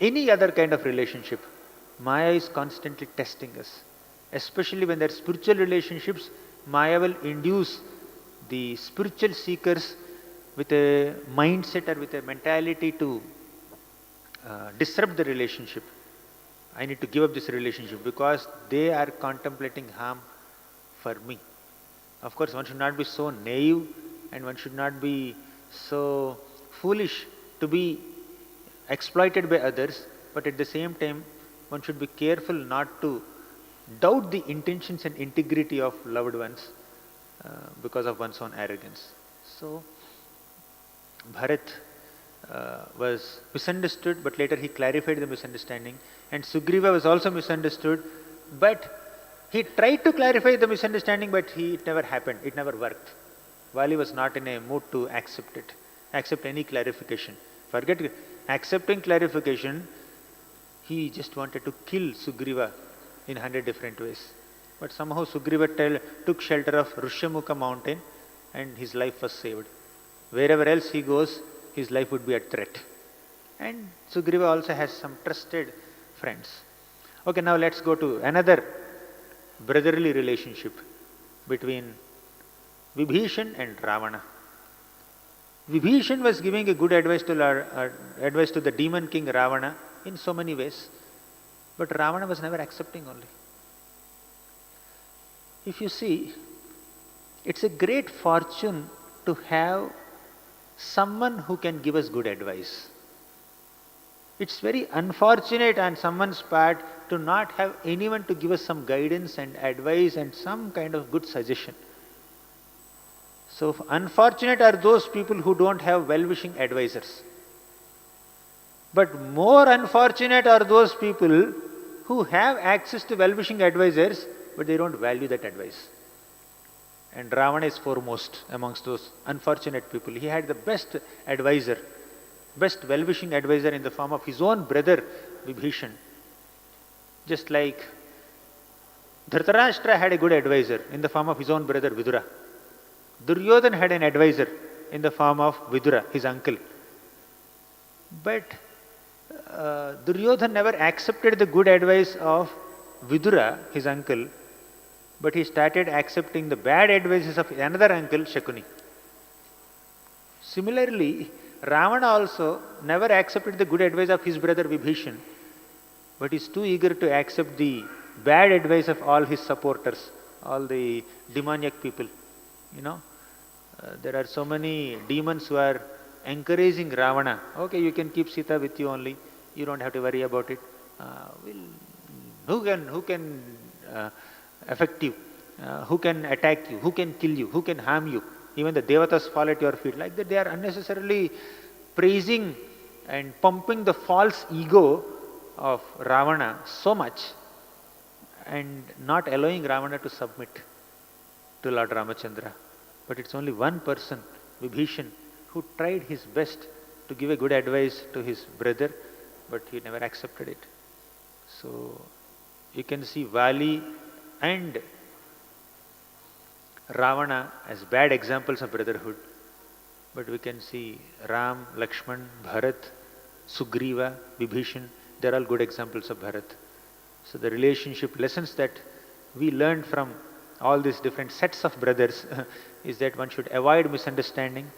any other kind of relationship. Maya is constantly testing us. Especially when there are spiritual relationships, Maya will induce the spiritual seekers with a mindset or with a mentality to disrupt the relationship. I need to give up this relationship because they are contemplating harm for me. Of course, one should not be so naive, and one should not be so foolish to be exploited by others, but at the same time, one should be careful not to doubt the intentions and integrity of loved ones because of one's own arrogance. So, Bharat was misunderstood, but later he clarified the misunderstanding. And Sugriva was also misunderstood, but he tried to clarify the misunderstanding, but it never happened. It never worked. Vali was not in a mood to accept any clarification. Forget accepting clarification, he just wanted to kill Sugriva in 100 different ways. But somehow Sugriva took shelter of Rishyamukha mountain and his life was saved. Wherever else he goes, his life would be at threat. And Sugriva also has some trusted friends. Okay, now let's go to another brotherly relationship between Vibhishan and Ravana. Vibhishan was giving a good advice to the demon king Ravana in so many ways, but Ravana was never accepting only. If you see, it's a great fortune to have someone who can give us good advice. It's very unfortunate on someone's part to not have anyone to give us some guidance and advice and some kind of good suggestion. So unfortunate are those people who don't have well-wishing advisors. But more unfortunate are those people who have access to well-wishing advisors, but they don't value that advice. And Ravana is foremost amongst those unfortunate people. He had the best advisor, best well-wishing advisor in the form of his own brother Vibhishan. Just like Dhritarashtra had a good advisor in the form of his own brother Vidura. Duryodhana had an advisor in the form of Vidura, his uncle. But Duryodhana never accepted the good advice of Vidura, his uncle, but he started accepting the bad advices of another uncle, Shakuni. Similarly, Ravana also never accepted the good advice of his brother Vibhishan, but is too eager to accept the bad advice of all his supporters, all the demoniac people. There are so many demons who are encouraging Ravana. Okay, you can keep Sita with you only. You don't have to worry about it. Who can affect you? Who can attack you? Who can kill you? Who can harm you? Even the devatas fall at your feet. Like that, they are unnecessarily praising and pumping the false ego of Ravana so much and not allowing Ravana to submit to Lord Ramachandra. But it's only one person, Vibhishan, who tried his best to give a good advice to his brother, but he never accepted it. So you can see Vali and Ravana as bad examples of brotherhood, but we can see Ram, Lakshman, Bharat, Sugriva, Vibhishan, they're all good examples of Bharat. So the relationship lessons that we learned from all these different sets of brothers is that one should avoid misunderstanding,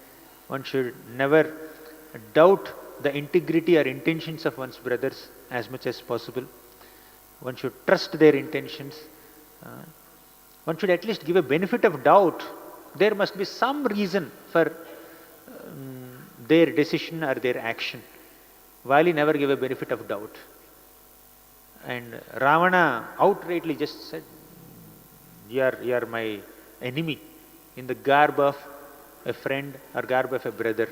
one should never doubt the integrity or intentions of one's brothers as much as possible. One should trust their intentions. One should at least give a benefit of doubt. There must be some reason for their decision or their action. Vali never gave a benefit of doubt. And Ravana outrightly just said, you are my enemy, in the garb of a friend or garb of a brother.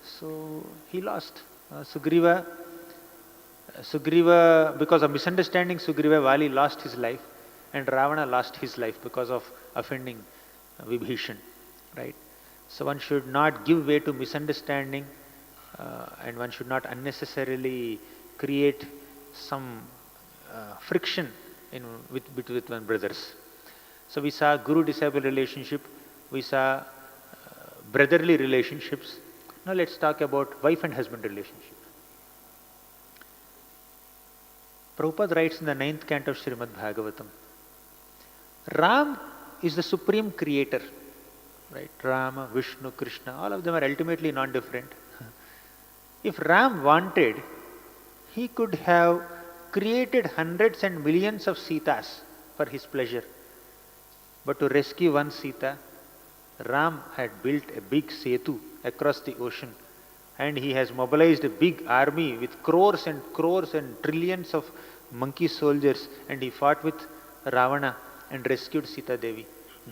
So he lost. Sugriva, because of misunderstanding Sugriva, Vali lost his life, and Ravana lost his life because of offending Vibhishan. Right? So one should not give way to misunderstanding, and one should not unnecessarily create some friction with one brothers. So we saw guru-disciple relationship, we saw brotherly relationships. Now let's talk about wife and husband relationship. Prabhupada writes in the 9th canto of Srimad Bhagvatam, Ram is the supreme creator. Right? Rama, Vishnu, Krishna, all of them are ultimately non-different. If Ram wanted, he could have created hundreds and millions of Sitas for his pleasure. But to rescue one Sita, Ram had built a big setu across the ocean, and he has mobilized a big army with crores and trillions of monkey soldiers, and he fought with Ravana and rescued Sita Devi.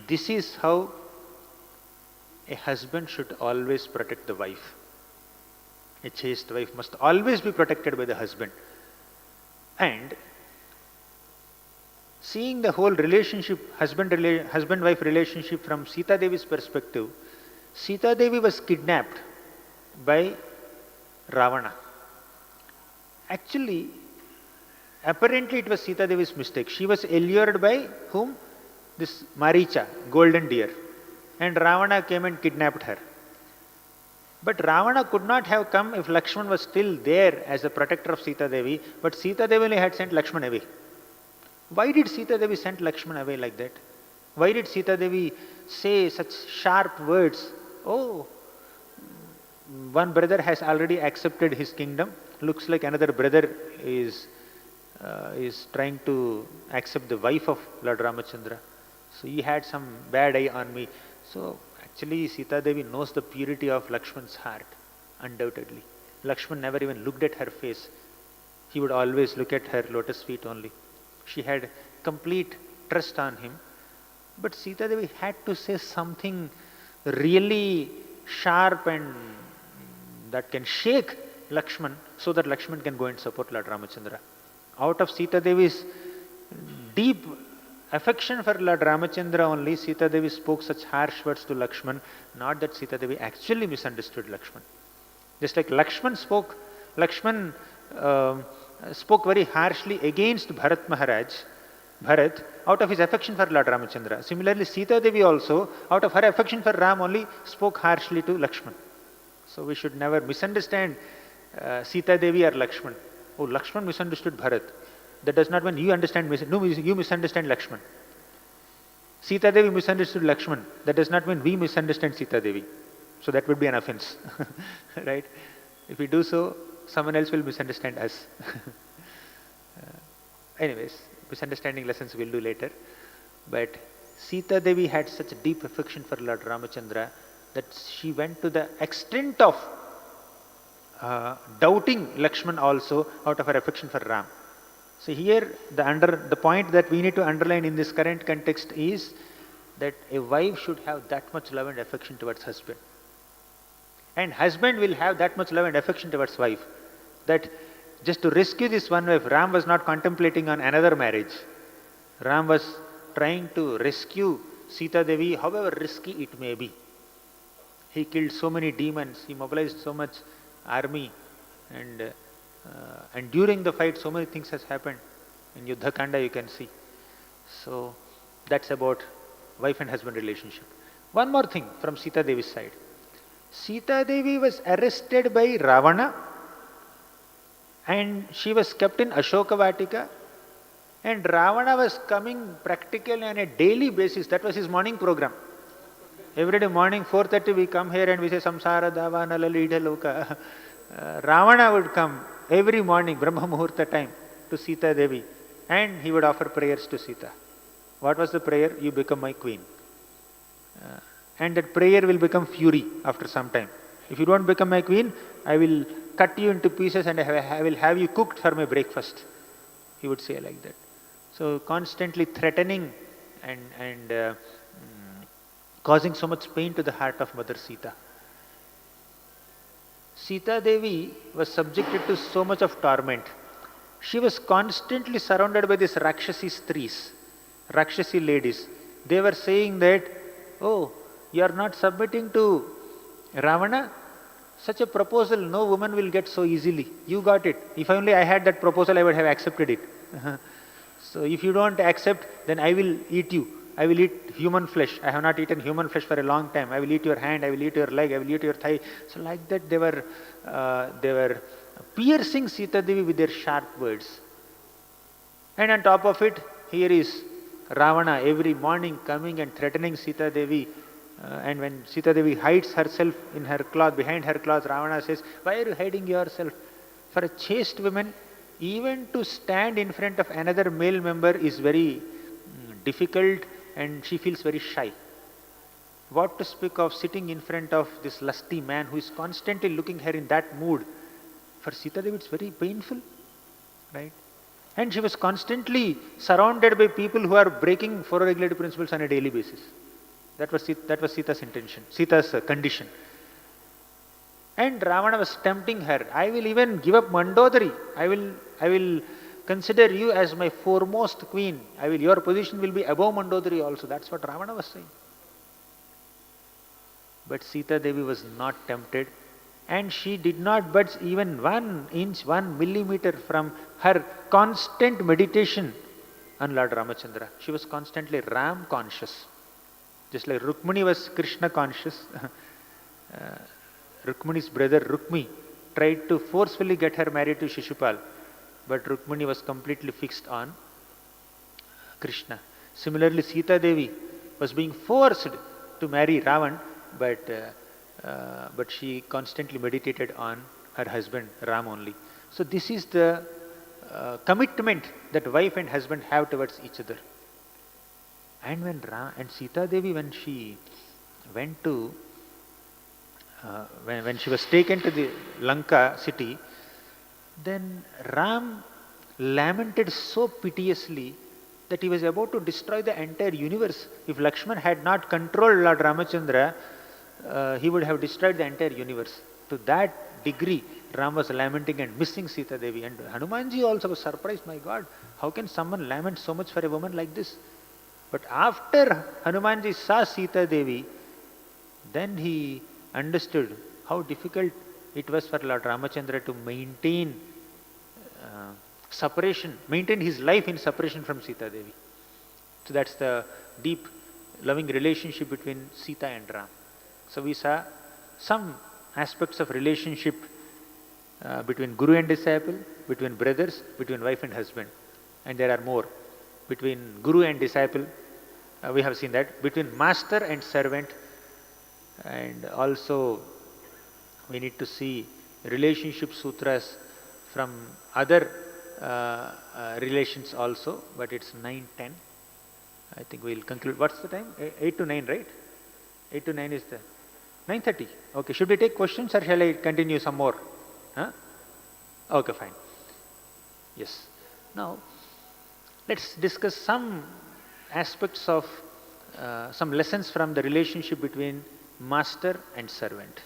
This is how a husband should always protect the wife. A chaste wife must always be protected by the husband. And seeing the whole relationship, husband-wife relationship from Sita Devi's perspective, Sita Devi was kidnapped by Ravana. Actually, apparently it was Sita Devi's mistake. She was allured by whom? This Maricha, golden deer. And Ravana came and kidnapped her. But Ravana could not have come if Lakshman was still there as the protector of Sita Devi, but Sita Devi only had sent Lakshman away. Why did Sita Devi send Lakshman away like that? Why did Sita Devi say such sharp words? Oh, one brother has already accepted his kingdom. Looks like another brother is trying to accept the wife of Lord Ramachandra. So he had some bad eye on me. So actually Sita Devi knows the purity of Lakshman's heart, undoubtedly. Lakshman never even looked at her face. He would always look at her lotus feet only. She had complete trust on him. But Sita Devi had to say something really sharp and that can shake Lakshman so that Lakshman can go and support Lord Ramachandra. Out of Sita Devi's deep affection for Lord Ramachandra only, Sita Devi spoke such harsh words to Lakshman, not that Sita Devi actually misunderstood Lakshman. Just like Lakshman spoke very harshly against Bharat Maharaj, Bharat, out of his affection for Lord Ramachandra. Similarly, Sita Devi also, out of her affection for Ram only, spoke harshly to Lakshman. So we should never misunderstand Sita Devi or Lakshman. Oh, Lakshman misunderstood Bharat. That does not mean you misunderstand Lakshman. Sita Devi misunderstood Lakshman. That does not mean we misunderstand Sita Devi. So that would be an offense. Right? If we do so, someone else will misunderstand us. Anyways, misunderstanding lessons we'll do later. But Sita Devi had such a deep affection for Lord Ramachandra that she went to the extent of doubting Lakshman also out of her affection for Ram. So here the point that we need to underline in this current context is that a wife should have that much love and affection towards husband. And husband will have that much love and affection towards wife. That just to rescue this one wife, Ram was not contemplating on another marriage. Ram was trying to rescue Sita Devi, however risky it may be. He killed so many demons, he mobilized so much army, and during the fight so many things has happened. In Yuddha Kanda you can see. So that's about wife and husband relationship. One more thing from Sita Devi's side. Sita Devi was arrested by Ravana and she was kept in Ashoka Vatika, and Ravana was coming practically on a daily basis. That was his morning program. Every day morning 4:30 we come here and we say Samsara Dava Nalalidha Loka. Ravana would come every morning, Brahma Muhurta time, to Sita Devi, and he would offer prayers to Sita. What was the prayer? You become my queen. And that prayer will become fury after some time. If you don't become my queen, I will cut you into pieces and I will have you cooked for my breakfast. He would say like that. So constantly threatening and causing so much pain to the heart of Mother Sita. Sita Devi was subjected to so much of torment. She was constantly surrounded by these Rakshasi Stris, Rakshasi ladies. They were saying that, oh, you are not submitting to Ravana? Such a proposal no woman will get so easily. You got it. If only I had that proposal, I would have accepted it. So if you don't accept, then I will eat you. I will eat human flesh. I have not eaten human flesh for a long time. I will eat your hand, I will eat your leg, I will eat your thigh. So like that they were piercing Sita Devi with their sharp words. And on top of it, here is Ravana every morning coming and threatening Sita Devi. And when Sita Devi hides herself in her cloth, behind her cloth, Ravana says, why are you hiding yourself? For a chaste woman, even to stand in front of another male member is very difficult, and she feels very shy. What to speak of sitting in front of this lusty man who is constantly looking her in that mood? For Sita Devi it's very painful, right? And she was constantly surrounded by people who are breaking four regulative principles on a daily basis. That was Sita's intention, Sita's condition. And Ravana was tempting her. I will even give up Mandodari. I will consider you as my foremost queen. Your position will be above Mandodari also. That's what Ravana was saying. But Sita Devi was not tempted, and she did not budge even 1 inch, 1 millimeter from her constant meditation on Lord Ramachandra. She was constantly Ram conscious. Just like Rukmini was Krishna conscious. Rukmini's brother Rukmi tried to forcefully get her married to Shishupal, but Rukmini was completely fixed on Krishna. Similarly, Sita Devi was being forced to marry Ravan, but she constantly meditated on her husband Ram only. So this is the commitment that wife and husband have towards each other. And when Sita Devi, when she went to when she was taken to the Lanka city, then Ram lamented so piteously that he was about to destroy the entire universe. If Lakshman had not controlled Lord Ramachandra, he would have destroyed the entire universe. To that degree, Ram was lamenting and missing Sita Devi. And Hanumanji also was surprised, my God, how can someone lament so much for a woman like this? But after Hanumanji saw Sita Devi, then he understood how difficult it was for Lord Ramachandra to maintain separation, maintain his life in separation from Sita Devi. So that's the deep, loving relationship between Sita and Ram. So we saw some aspects of relationship between Guru and disciple, between brothers, between wife and husband. And there are more. Between Guru and disciple, we have seen that. Between master and servant, and also we need to see relationship sutras from other relations also, but it's 9:10. I think we'll conclude. What's the time? 8 to 9, right? 8 to 9 is the 9:30. Okay, should we take questions or shall I continue some more? Huh? Okay, fine. Yes. Now, let's discuss some aspects of some lessons from the relationship between master and servant.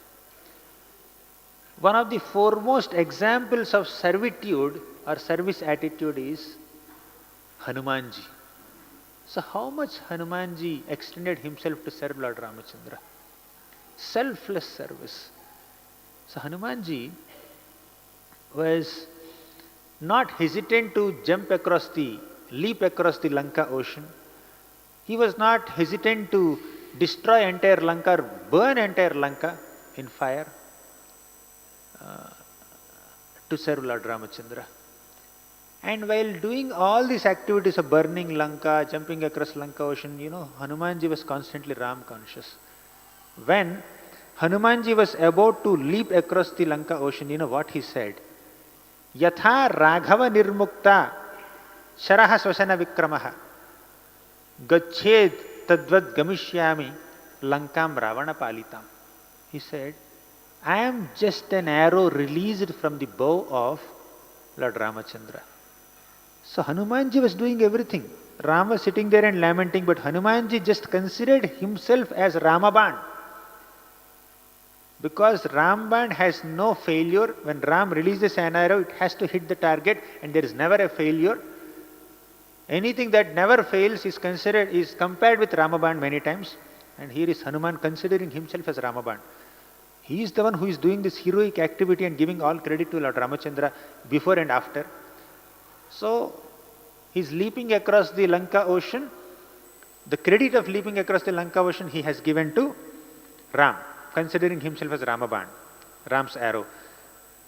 One of the foremost examples of servitude or service attitude is Hanumanji. So how much Hanumanji extended himself to serve Lord Ramachandra? Selfless service. So Hanumanji was not hesitant to leap across the Lanka ocean. He was not hesitant to destroy entire Lanka or burn entire Lanka in fire to serve Lord Ramachandra. And while doing all these activities of burning Lanka, jumping across Lanka ocean, Hanumanji was constantly Ram conscious. When Hanumanji was about to leap across the Lanka ocean, you know what he said? Yatha Raghava Nirmukta Sharaha Swasana Vikramaha Gached Tadvad Gamishyami Lankam Ravana Palitam. He said, I am just an arrow released from the bow of Lord Ramachandra. So Hanumanji was doing everything. Ram was sitting there and lamenting, but Hanumanji just considered himself as Ramaban. Because Ramban has no failure. When Ram releases an arrow, it has to hit the target and there is never a failure. Anything that never fails is compared with Ramaban many times. And here is Hanuman considering himself as Ramaban. He is the one who is doing this heroic activity and giving all credit to Lord Ramachandra before and after. So, he is leaping across the Lanka ocean. The credit of leaping across the Lanka ocean he has given to Ram, considering himself as Ramaban, Ram's arrow.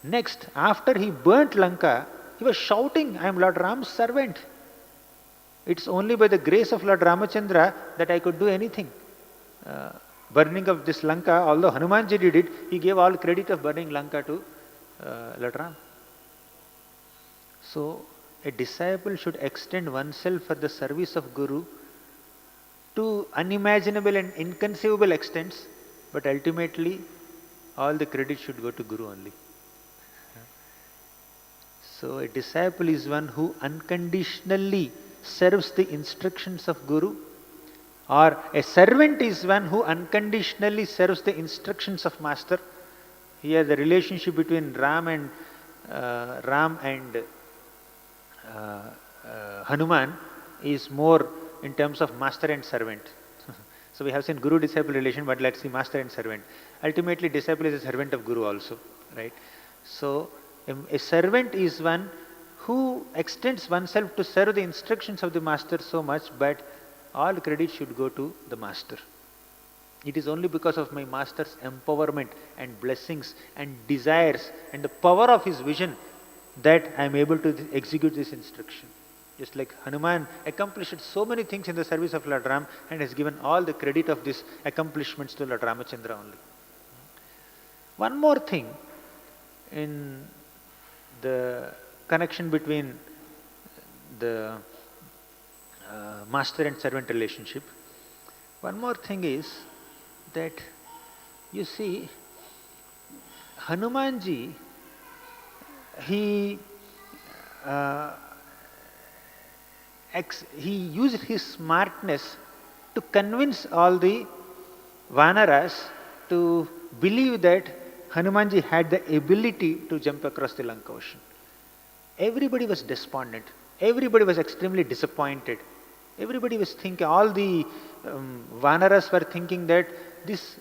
Next, after he burnt Lanka, he was shouting, I am Lord Ram's servant. It's only by the grace of Lord Ramachandra that I could do anything. Burning of this Lanka, although Hanumanji did it, he gave all credit of burning Lanka to Lord Ram. So, a disciple should extend oneself for the service of Guru to unimaginable and inconceivable extents, but ultimately all the credit should go to Guru only. So, a disciple is one who unconditionally serves the instructions of Guru, or a servant is one who unconditionally serves the instructions of Master. Here the relationship between Ram and Hanuman is more in terms of master and servant. So we have seen Guru-disciple relation, but let's see master and servant. Ultimately, disciple is a servant of Guru also, right? So a servant is one who extends oneself to serve the instructions of the master so much, but all credit should go to the master. It is only because of my master's empowerment and blessings and desires and the power of his vision that I am able to execute this instruction. Just like Hanuman accomplished so many things in the service of Lord Ram and has given all the credit of these accomplishments to Lord Ramachandra only. One more thing in the connection between the master and servant relationship. One more thing is that you see Hanumanji, he he used his smartness to convince all the Vanaras to believe that Hanumanji had the ability to jump across the Lanka ocean. Everybody was despondent. Everybody was extremely disappointed. Everybody was thinking, all the Vanaras were thinking that this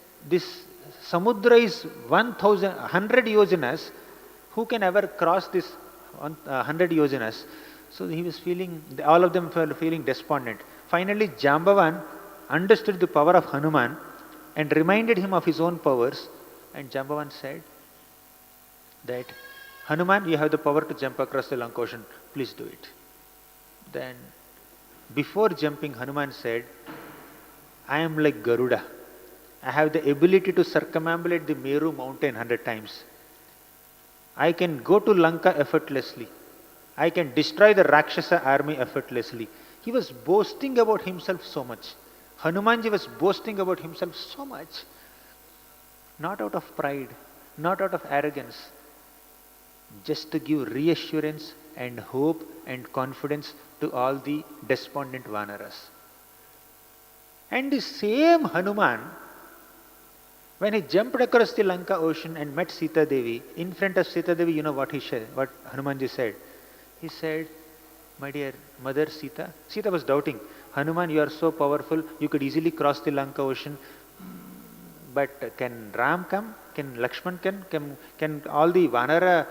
Samudra is 100 yojanas. Who can ever cross this 100 yojanas? So he was feeling, all of them were feeling despondent. Finally, Jambavan understood the power of Hanuman and reminded him of his own powers. And Jambavan said that, Hanuman, you have the power to jump across the Lanka ocean. Please do it. Then, before jumping, Hanuman said, I am like Garuda. I have the ability to circumambulate the Meru mountain 100 times. I can go to Lanka effortlessly. I can destroy the Rakshasa army effortlessly. He was boasting about himself so much. Hanumanji was boasting about himself so much. Not out of pride, not out of arrogance, just to give reassurance and hope and confidence to all the despondent Vanaras. And the same Hanuman, when he jumped across the Lanka ocean and met Sita Devi, in front of Sita Devi, you know what he said, what Hanumanji said? He said, my dear mother Sita, Sita was doubting, Hanuman, you are so powerful, you could easily cross the Lanka ocean, but can Ram come? Can Lakshman come? Can all the Vanara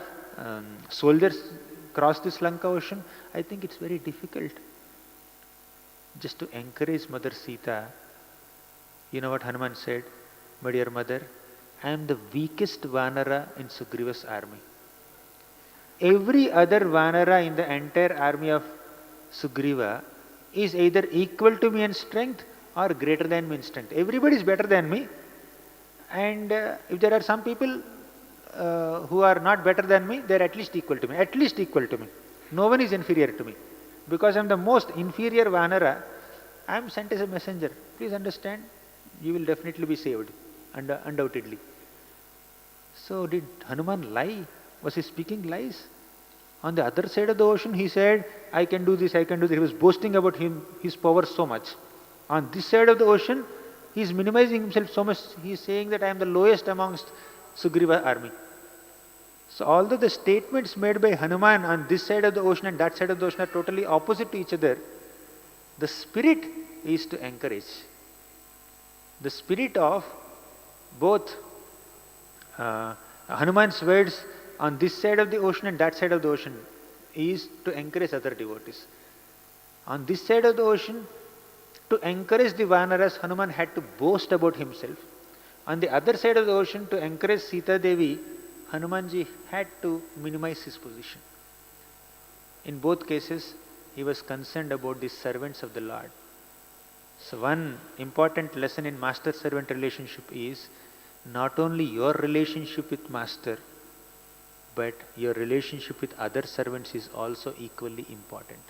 soldiers cross this Lanka ocean? I think it's very difficult. Just to encourage Mother Sita, you know what Hanuman said? My dear mother, I am the weakest Vanara in Sugriva's army. Every other Vanara in the entire army of Sugriva is either equal to me in strength or greater than me in strength. Everybody is better than me. And if there are some people who are not better than me, they are at least equal to me. At least equal to me. No one is inferior to me. Because I am the most inferior Vanara, I am sent as a messenger. Please understand, you will definitely be saved, undoubtedly. So did Hanuman lie? Was he speaking lies? On the other side of the ocean, he said, I can do this, I can do this. He was boasting about his power so much. On this side of the ocean, he is minimizing himself so much. He is saying that I am the lowest amongst Sugriva army. So although the statements made by Hanuman on this side of the ocean and that side of the ocean are totally opposite to each other, the spirit is to encourage. The spirit of both Hanuman's words on this side of the ocean and that side of the ocean is to encourage other devotees. On this side of the ocean, to encourage the Vanaras, Hanuman had to boast about himself. On the other side of the ocean, to encourage Sita Devi, Hanumanji had to minimize his position. In both cases, he was concerned about the servants of the Lord. So one important lesson in master-servant relationship is not only your relationship with master, but your relationship with other servants is also equally important.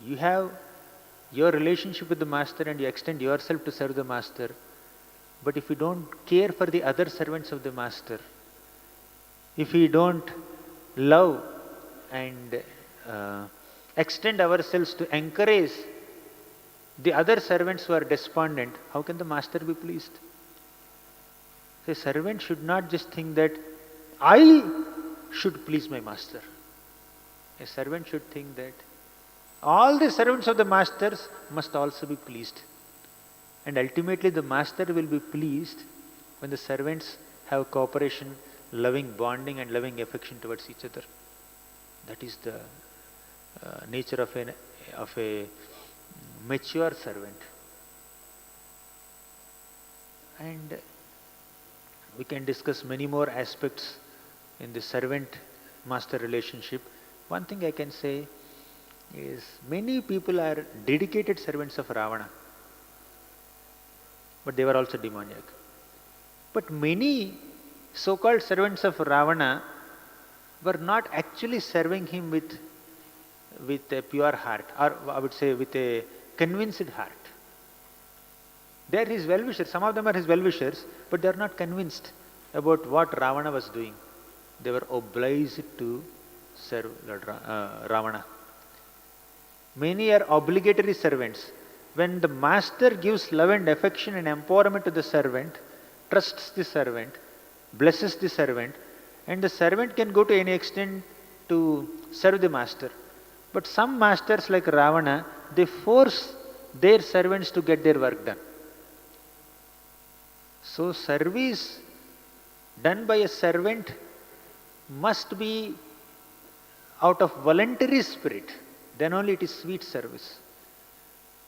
You have your relationship with the master and you extend yourself to serve the master, but if you don't care for the other servants of the master, if we don't love and extend ourselves to encourage the other servants who are despondent, how can the master be pleased? A servant should not just think that I should please my master. A servant should think that all the servants of the masters must also be pleased. And ultimately the master will be pleased when the servants have cooperation, loving bonding and loving affection towards each other. That is the nature of a mature servant. And we can discuss many more aspects in the servant-master relationship. One thing I can say is many people are dedicated servants of Ravana, but they were also demoniac. But many so-called servants of Ravana were not actually serving him with a pure heart, or I would say with a convinced heart. They are his well-wishers. Some of them are his well-wishers, but they are not convinced about what Ravana was doing. They were obliged to serve Lord Ravana. Many are obligatory servants. When the master gives love and affection and empowerment to the servant, trusts the servant, blesses the servant, and the servant can go to any extent to serve the master. But some masters like Ravana, they force their servants to get their work done. So service done by a servant must be out of voluntary spirit. Then only it is sweet service.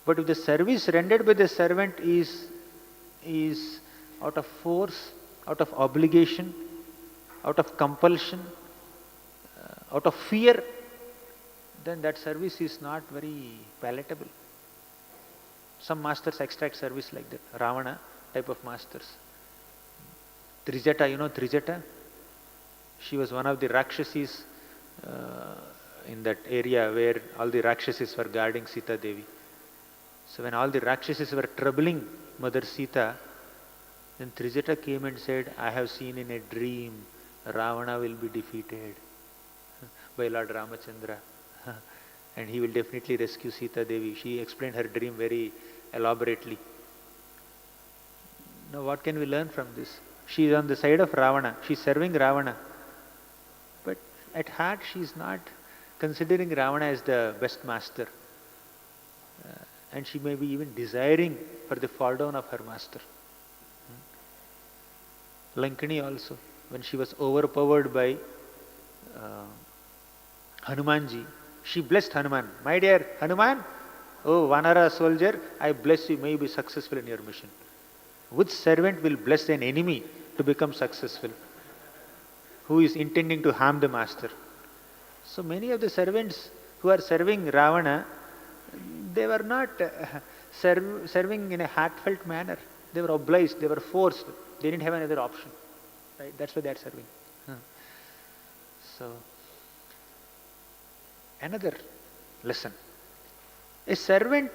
But if the service rendered by the servant is out of force, out of obligation, out of compulsion, out of fear, then that service is not very palatable. Some masters extract service like that. Ravana type of masters. Trijata, you know Trijata? She was one of the Rakshasis in that area where all the Rakshasis were guarding Sita Devi. So when all the Rakshasis were troubling Mother Sita, then Trijata came and said, I have seen in a dream Ravana will be defeated by Lord Ramachandra and he will definitely rescue Sita Devi. She explained her dream very elaborately. Now what can we learn from this? She is on the side of Ravana. She is serving Ravana. But at heart she is not considering Ravana as the best master. And she may be even desiring for the fall down of her master. Lankani also, when she was overpowered by Hanumanji, she blessed Hanuman. My dear Hanuman, oh Vanara soldier, I bless you, may you be successful in your mission. Which servant will bless an enemy to become successful? Who is intending to harm the master? So many of the servants who are serving Ravana, they were not serving in a heartfelt manner. They were obliged, they were forced. They didn't have another option. Right? That's why they are serving. So, another lesson. A servant,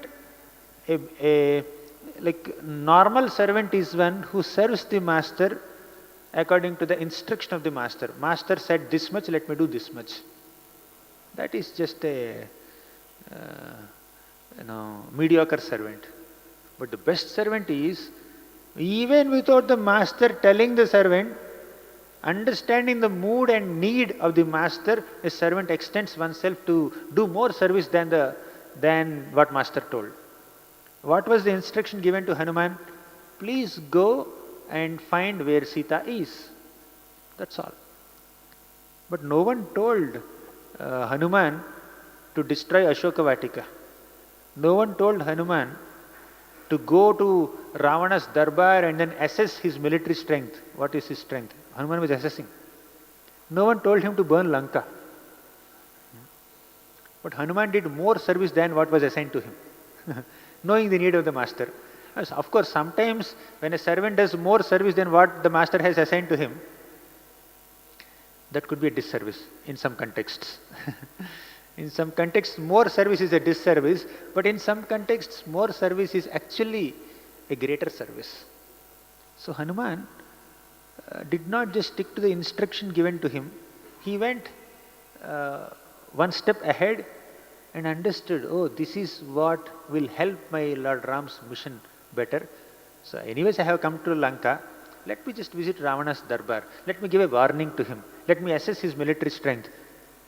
like normal servant is one who serves the master according to the instruction of the master. Master said this much, let me do this much. That is just a mediocre servant. But the best servant is, even without the master telling the servant, understanding the mood and need of the master, a servant extends oneself to do more service than what master told. What was the instruction given to Hanuman? Please go and find where Sita is. That's all. But no one told Hanuman to destroy Ashoka Vatika. No one told Hanuman to go to Ravana's darbar and then assess his military strength. What is his strength? Hanuman was assessing. No one told him to burn Lanka. But Hanuman did more service than what was assigned to him, knowing the need of the master. Of course, sometimes when a servant does more service than what the master has assigned to him, that could be a disservice in some contexts. In some contexts, more service is a disservice, but in some contexts, more service is actually a greater service. So Hanuman did not just stick to the instruction given to him. He went one step ahead and understood, oh, this is what will help my Lord Ram's mission better. So anyways, I have come to Lanka. Let me just visit Ravana's darbar. Let me give a warning to him. Let me assess his military strength.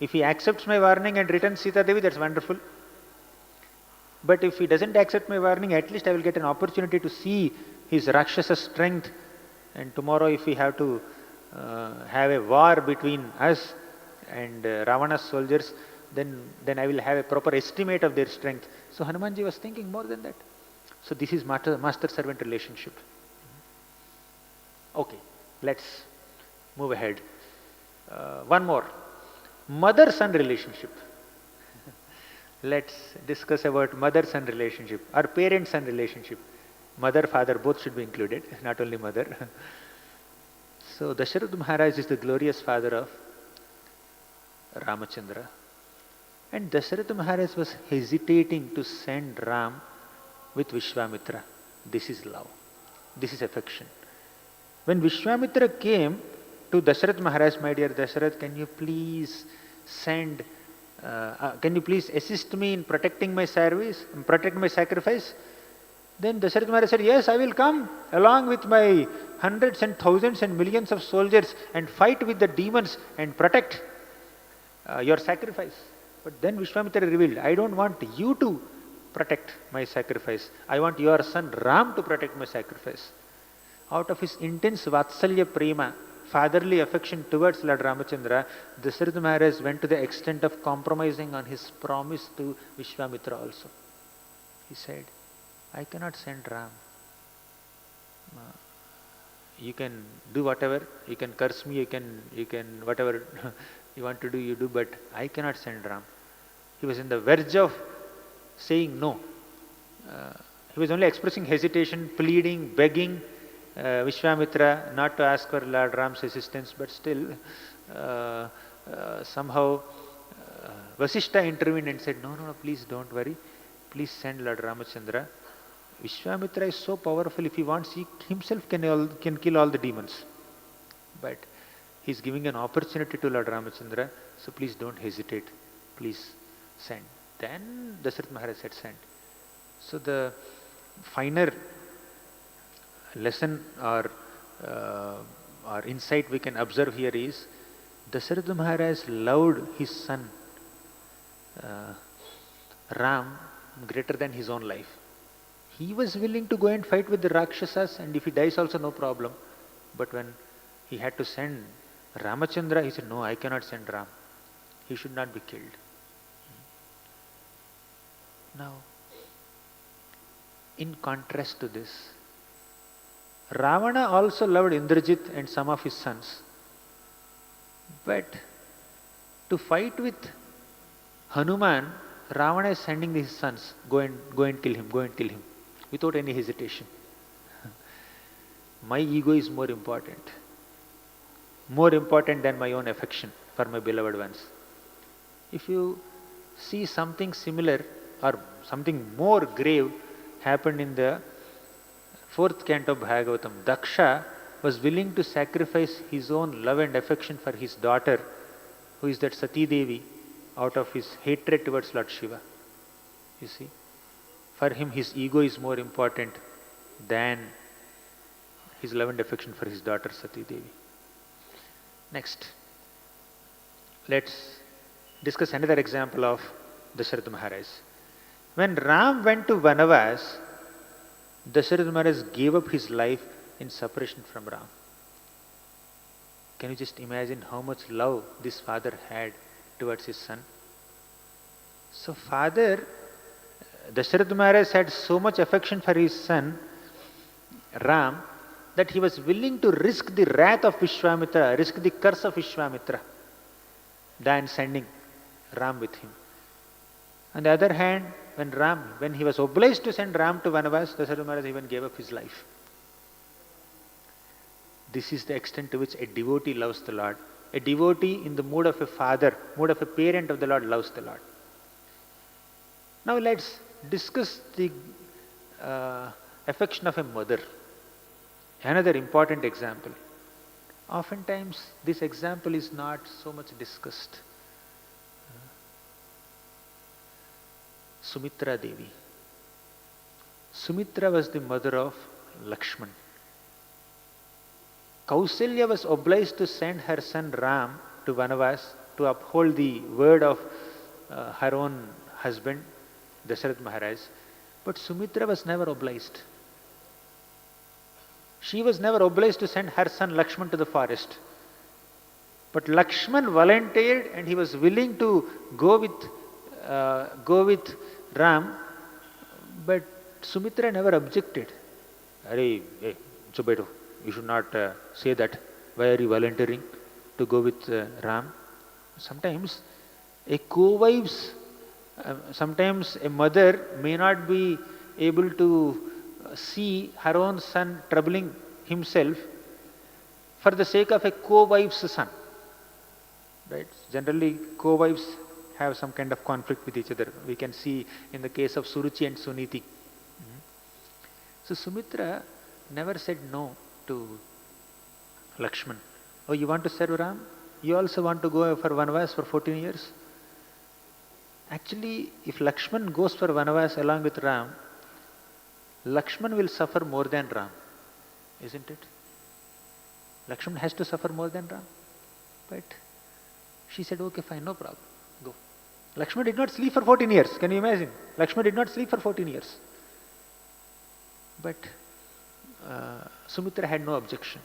If he accepts my warning and returns Sita Devi, that's wonderful. But if he doesn't accept my warning, at least I will get an opportunity to see his Rakshasa strength. And tomorrow if we have to have a war between us and Ravana's soldiers, then I will have a proper estimate of their strength. So Hanumanji was thinking more than that. So this is master-servant relationship. Okay, let's move ahead. One more. Mother-son relationship. Let's discuss about mother-son relationship or parent-son relationship. Mother, father, both should be included, not only mother. So Dasharatha Maharaj is the glorious father of Ramachandra. And Dasharatha Maharaj was hesitating to send Ram with Vishwamitra. This is love. This is affection. When Vishwamitra came to Dasharath Maharaj, my dear Dasharath, can you please can you please assist me in protecting my service, protect my sacrifice? Then Dasharath Maharaj said, yes, I will come along with my hundreds and thousands and millions of soldiers and fight with the demons and protect your sacrifice. But then Vishwamitra revealed, I don't want you to protect my sacrifice. I want your son Ram to protect my sacrifice. Out of his intense Vatsalya Prema, fatherly affection towards Lord Ramachandra, Dasharatha Maharaj went to the extent of compromising on his promise to Vishwamitra also. He said, I cannot send Ram. You can do whatever, you can curse me, you can whatever you want to do, you do, but I cannot send Ram. He was in the verge of saying no. He was only expressing hesitation, pleading, begging Vishwamitra not to ask for Lord Ram's assistance, but still somehow Vasishta intervened and said, no, please don't worry. Please send Lord Ramachandra. Vishwamitra is so powerful, if he wants, he himself can kill all the demons. But he is giving an opportunity to Lord Ramachandra, so please don't hesitate. Please send. Then Dasharatha Maharaj said, send. So the finer lesson or insight we can observe here is, Dasharatha Maharaj loved his son Ram greater than his own life. He was willing to go and fight with the Rakshasas, and if he dies also no problem. But when he had to send Ramachandra, he said, no, I cannot send Ram. He should not be killed. Now, in contrast to this, Ravana also loved Indrajit and some of his sons. But to fight with Hanuman, Ravana is sending his sons, go and kill him, without any hesitation. My ego is more important than my own affection for my beloved ones. If you see something similar or something more grave happened in the 4th canto of Bhagavatam, Daksha was willing to sacrifice his own love and affection for his daughter, who is that Sati Devi, out of his hatred towards Lord Shiva. You see, for him his ego is more important than his love and affection for his daughter Sati Devi. Next, let's discuss another example of Dasharatha Maharaj. When Ram went to Vanavas, Dasharatha Maharaj gave up his life in separation from Ram. Can you just imagine how much love this father had towards his son? So father, Dasharatha Maharaj had so much affection for his son Ram that he was willing to risk the wrath of Vishwamitra, risk the curse of Vishwamitra, than sending Ram with him. On the other hand, when he was obliged to send Ram to Vanavas, Dasharatha Maharaj even gave up his life. This is the extent to which a devotee loves the Lord. A devotee in the mood of a father, mood of a parent of the Lord, loves the Lord. Now let's discuss the affection of a mother. Another important example. Oftentimes this example is not so much discussed. Sumitra Devi. Sumitra was the mother of Lakshman. Kausalya was obliged to send her son Ram to Vanavas to uphold the word of her own husband, Dasharatha Maharaj. But Sumitra was never obliged. She was never obliged to send her son Lakshman to the forest. But Lakshman volunteered and he was willing to go with Ram, but Sumitra never objected. Arey, Chubeto, you should not say that. Why are you volunteering to go with Ram? Sometimes sometimes a mother may not be able to see her own son troubling himself for the sake of a co-wife's son. Right? Generally, co-wives have some kind of conflict with each other. We can see in the case of Suruchi and Suniti. So Sumitra never said no to Lakshman. Oh, you want to serve Ram? You also want to go for Vanavas for 14 years? Actually, if Lakshman goes for Vanavas along with Ram, Lakshman will suffer more than Ram, isn't it? Lakshman has to suffer more than Ram. But she said, okay, fine, no problem, go. Lakshman did not sleep for 14 years. Can you imagine? Lakshman did not sleep for 14 years. But Sumitra had no objection.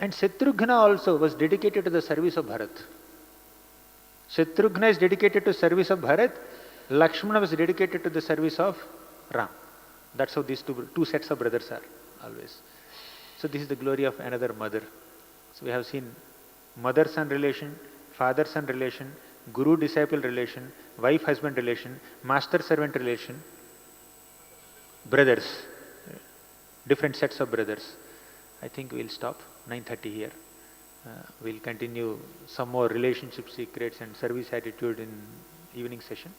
And Shatrugna also was dedicated to the service of Bharat. Shatrugna is dedicated to service of Bharat. Lakshmana was dedicated to the service of Ram. That's how these two sets of brothers are always. So this is the glory of another mother. So we have seen mother-son relation, father-son relation, guru-disciple relation, wife-husband relation, master-servant relation, brothers, different sets of brothers. I think we'll stop 9:30 here. We'll continue some more relationship secrets and service attitude in evening session.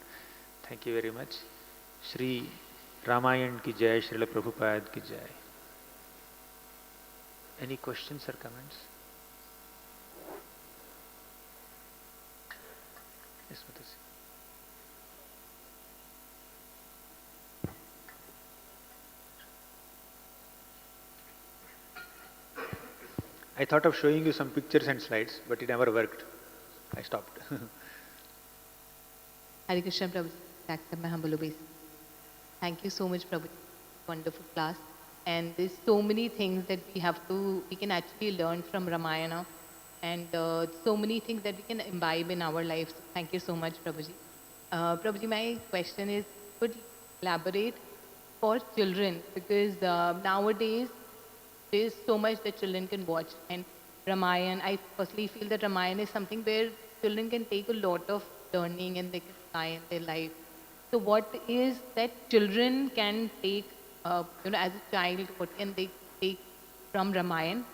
Thank you very much. Shri Ramayan ki jai, Srila Prabhupada ki jai. Any questions or comments? Yes, Mataji. I thought of showing you some pictures and slides, but it never worked. I stopped. Hare Krishna Prabhu, accept my humble obeisance. Thank you so much, Prabhu. Wonderful class. And there's so many things that we can actually learn from Ramayana, and so many things that we can imbibe in our lives. Thank you so much, Prabhuji. Prabhuji, my question is, could you elaborate for children, because nowadays there's so much that children can watch, and Ramayan, I personally feel that Ramayan is something where children can take a lot of learning and they can apply in their life. So what is that children can take, as a child, what can they take from Ramayan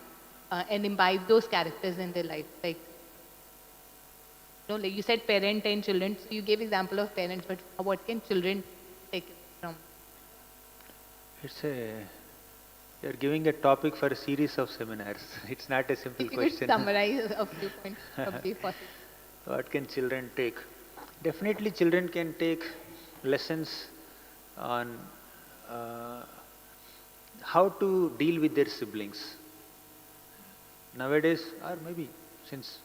and imbibe those characters in their life? Like you said parent and children, so you gave example of parents, but what can children take from? You're giving a topic for a series of seminars. It's not a simple If you question. could summarize a few points, would be possible. What can children take? Definitely children can take lessons on how to deal with their siblings. Nowadays, or maybe since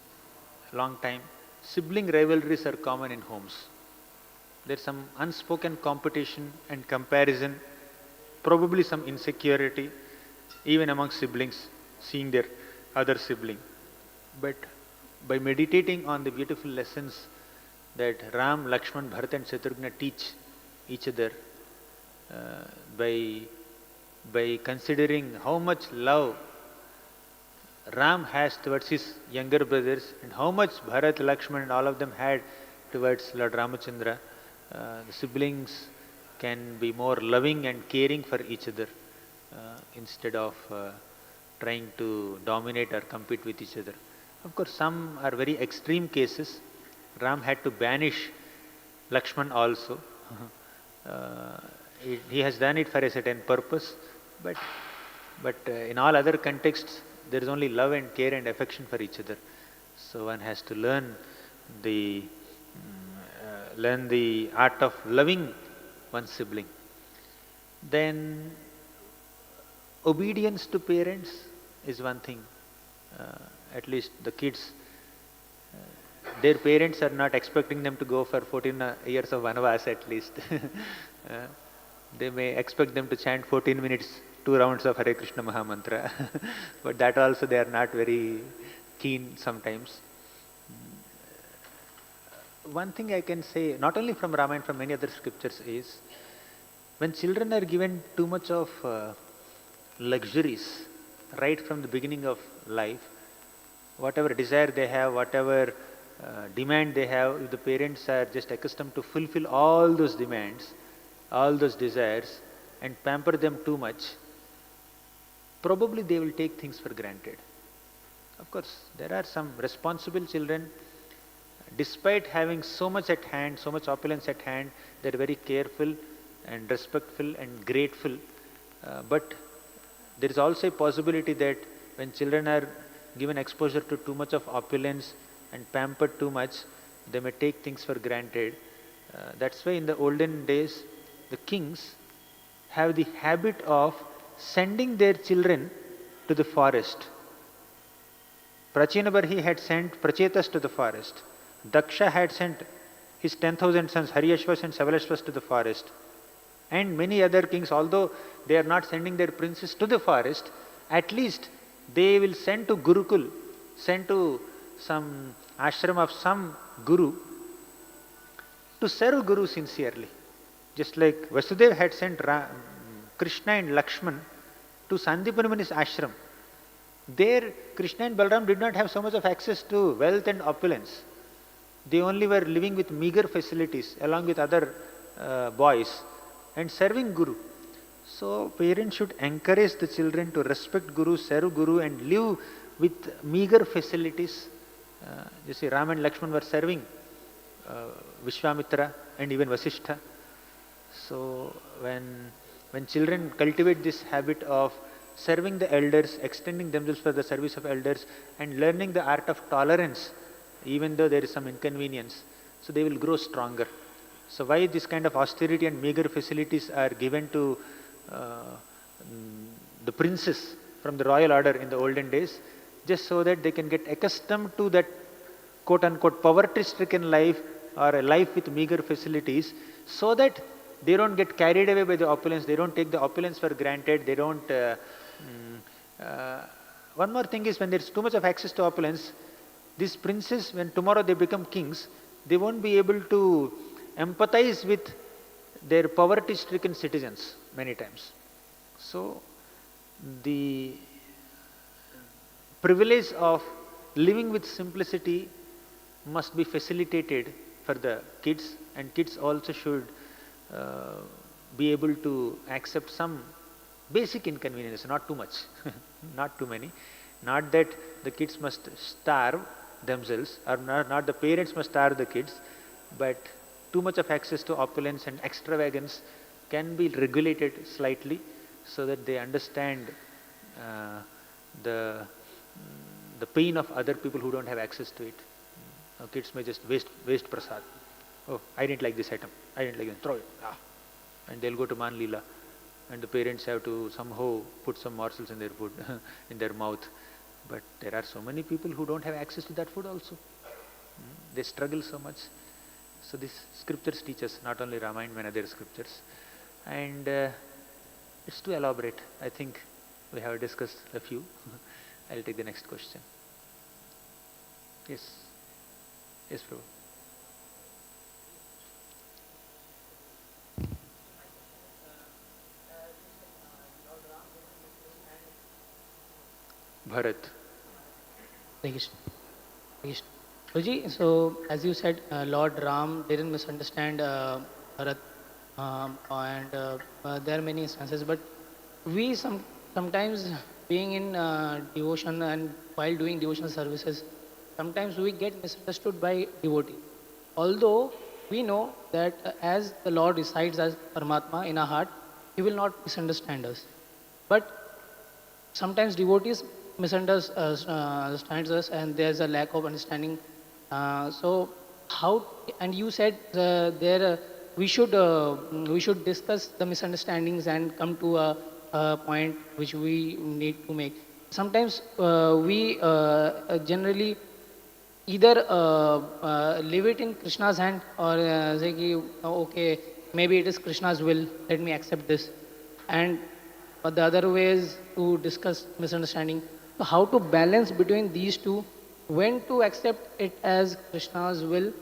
a long time, sibling rivalries are common in homes. There's some unspoken competition and comparison, probably some insecurity, even among siblings, seeing their other sibling. But by meditating on the beautiful lessons that Ram, Lakshman, Bharat and Shatrugna teach each other, by considering how much love Ram has towards his younger brothers and how much Bharat, Lakshman and all of them had towards Lord Ramachandra, the siblings can be more loving and caring for each other instead of trying to dominate or compete with each other. Of course, some are very extreme cases. Ram had to banish Lakshman also. He has done it for a certain purpose, but in all other contexts, there is only love and care and affection for each other. So one has to learn the art of loving one sibling. Then obedience to parents is one thing. At least the kids, their parents are not expecting them to go for 14 years of Vanavas at least. They may expect them to chant 14 minutes, 2 rounds of Hare Krishna Mahamantra. But that also they are not very keen sometimes. One thing I can say, not only from Ramayana, from many other scriptures, is when children are given too much of luxuries right from the beginning of life, whatever desire they have, whatever demand they have, if the parents are just accustomed to fulfill all those demands, all those desires, and pamper them too much, probably they will take things for granted. Of course, there are some responsible children, despite having so much at hand, so much opulence at hand, they are very careful and respectful and grateful. But there is also a possibility that when children are given exposure to too much of opulence and pampered too much, they may take things for granted. That's why in the olden days, the kings have the habit of sending their children to the forest. Prachinabarhi had sent Prachetas to the forest. Daksha had sent his 10,000 sons, Haryashvas and Savalashvas, to the forest. And many other kings, although they are not sending their princes to the forest, at least they will send to Gurukul, send to some ashram of some Guru to serve Guru sincerely. Just like Vasudeva had sent Krishna and Lakshman to Sandipanimani's ashram. There, Krishna and Balaram did not have so much of access to wealth and opulence. They only were living with meager facilities along with other boys and serving Guru. So, parents should encourage the children to respect Guru, serve Guru, and live with meager facilities. You see, Ram and Lakshman were serving Vishwamitra and even Vasishtha. So, when children cultivate this habit of serving the elders, extending themselves for the service of elders, and learning the art of tolerance, even though there is some inconvenience, so they will grow stronger. So why this kind of austerity and meager facilities are given to the princes from the royal order in the olden days? Just so that they can get accustomed to that quote unquote poverty-stricken life or a life with meager facilities, so that they don't get carried away by the opulence, they don't take the opulence for granted, they don't... one more thing is, when there's too much of access to opulence, these princes, when tomorrow they become kings, they won't be able to empathize with their poverty-stricken citizens many times. So, the privilege of living with simplicity must be facilitated for the kids, and kids also should be able to accept some basic inconvenience, not too much, not too many. Not that the kids must starve themselves, or not the parents must starve the kids, but too much of access to opulence and extravagance can be regulated slightly, so that they understand the pain of other people who don't have access to it. Kids may just waste prasad. Oh, I didn't like this item. I didn't like it. Throw it. And they'll go to Man Leela, and the parents have to somehow put some morsels in their food, in their mouth. But there are so many people who don't have access to that food also. They struggle so much. So these scriptures teach us, not only Ramayana, many other scriptures. And it's too elaborate. I think we have discussed a few. I'll take the next question. Yes. Yes, Prabhu. Bharat. Thank you. Guruji, so as you said, Lord Ram didn't misunderstand Bharat, and there are many instances. But we sometimes, being in devotion and while doing devotional services, sometimes we get misunderstood by devotee. Although we know that as the Lord resides as Paramatma in our heart, He will not misunderstand us. But sometimes devotees misunderstands us, and there's a lack of understanding. So how? And you said we should discuss the misunderstandings and come to a point which we need to make. Sometimes we generally either leave it in Krishna's hand, or say ki, okay, maybe it is Krishna's will, let me accept this. And but the other way is to discuss misunderstanding. So how to balance between these two, when to accept it as Krishna's will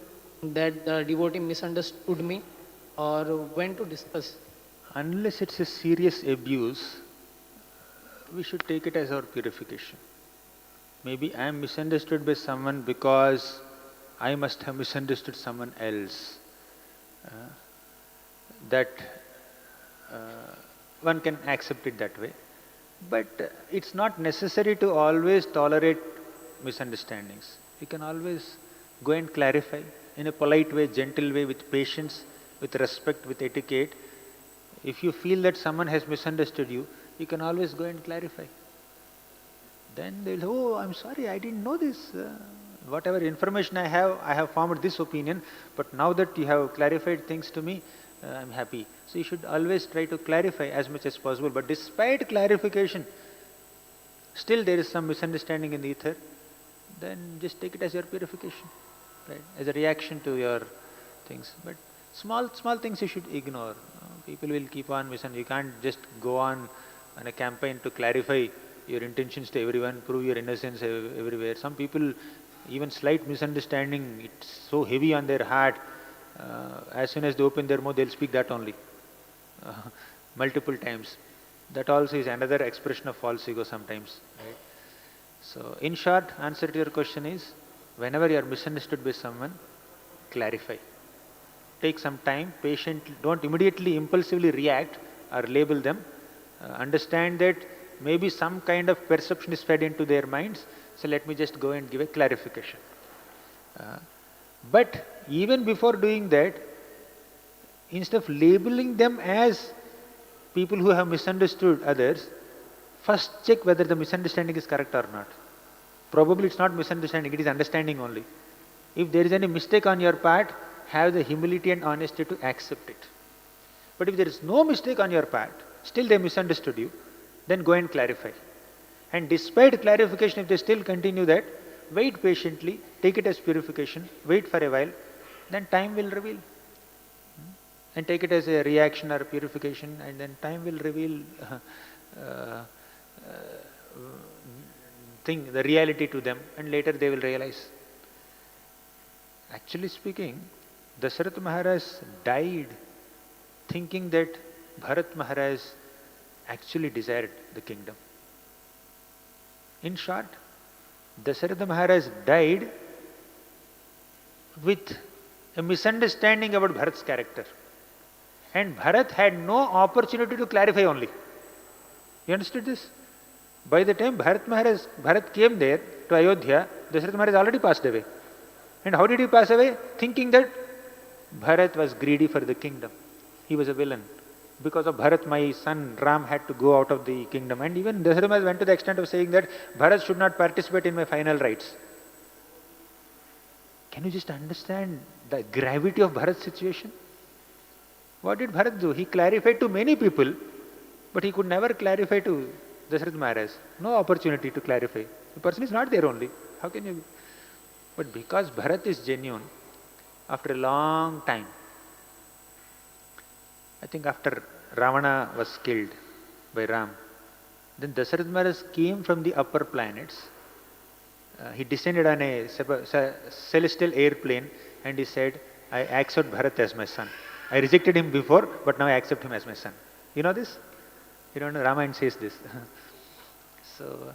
that the devotee misunderstood me, or when to discuss. Unless it's a serious abuse, we should take it as our purification. Maybe I am misunderstood by someone because I must have misunderstood someone else. That one can accept it that way. But it's not necessary to always tolerate misunderstandings. We can always go and clarify in a polite way, gentle way, with patience, with respect, with etiquette. If you feel that someone has misunderstood you, you can always go and clarify. Then they'll, oh, I'm sorry, I didn't know this. Whatever information I have formed this opinion, but now that you have clarified things to me, I'm happy. So you should always try to clarify as much as possible. But despite clarification, still there is some misunderstanding in the ether, then just take it as your purification, right? As a reaction to your things. But small things you should ignore. People will keep on misunderstanding. You can't just go on a campaign to clarify your intentions to everyone, prove your innocence everywhere. Some people, even slight misunderstanding, it's so heavy on their heart. As soon as they open their mouth, they'll speak that only, multiple times. That also is another expression of false ego sometimes. Right? So, in short, answer to your question is, whenever you are misunderstood by someone, clarify. Take some time, patiently, don't immediately impulsively react or label them. Understand that maybe some kind of perception is fed into their minds, so let me just go and give a clarification. But even before doing that, instead of labeling them as people who have misunderstood others, first check whether the misunderstanding is correct or not. Probably it's not misunderstanding, it is understanding only. If there is any mistake on your part, have the humility and honesty to accept it. But if there is no mistake on your part, still they misunderstood you, then go and clarify. And despite clarification, if they still continue that, wait patiently, take it as purification, wait for a while, then time will reveal. And take it as a reaction or a purification, and then time will reveal the reality to them, and later they will realize. Actually speaking, Dasharatha Maharaj died thinking that Bharat Maharaj actually desired the kingdom. In short, Dasharatha Maharaj died with a misunderstanding about Bharat's character. And Bharat had no opportunity to clarify only. You understood this? By the time Bharat came there to Ayodhya, Dasharatha Maharaj already passed away. And how did he pass away? Thinking that Bharat was greedy for the kingdom. He was a villain. Because of Bharat, my son Ram had to go out of the kingdom. And even Dasharatha Maharaj went to the extent of saying that Bharat should not participate in my final rites. Can you just understand the gravity of Bharat's situation? What did Bharat do? He clarified to many people, but he could never clarify to Dasharatha Maharaj. No opportunity to clarify. The person is not there only. How can you? But because Bharat is genuine, after a long time, I think after Ravana was killed by Ram, then Dasharatha Maharaj came from the upper planets. He descended on a celestial airplane and he said, I accept Bharat as my son. I rejected him before, but now I accept him as my son. You know this? You don't know? Ramayan says this. So,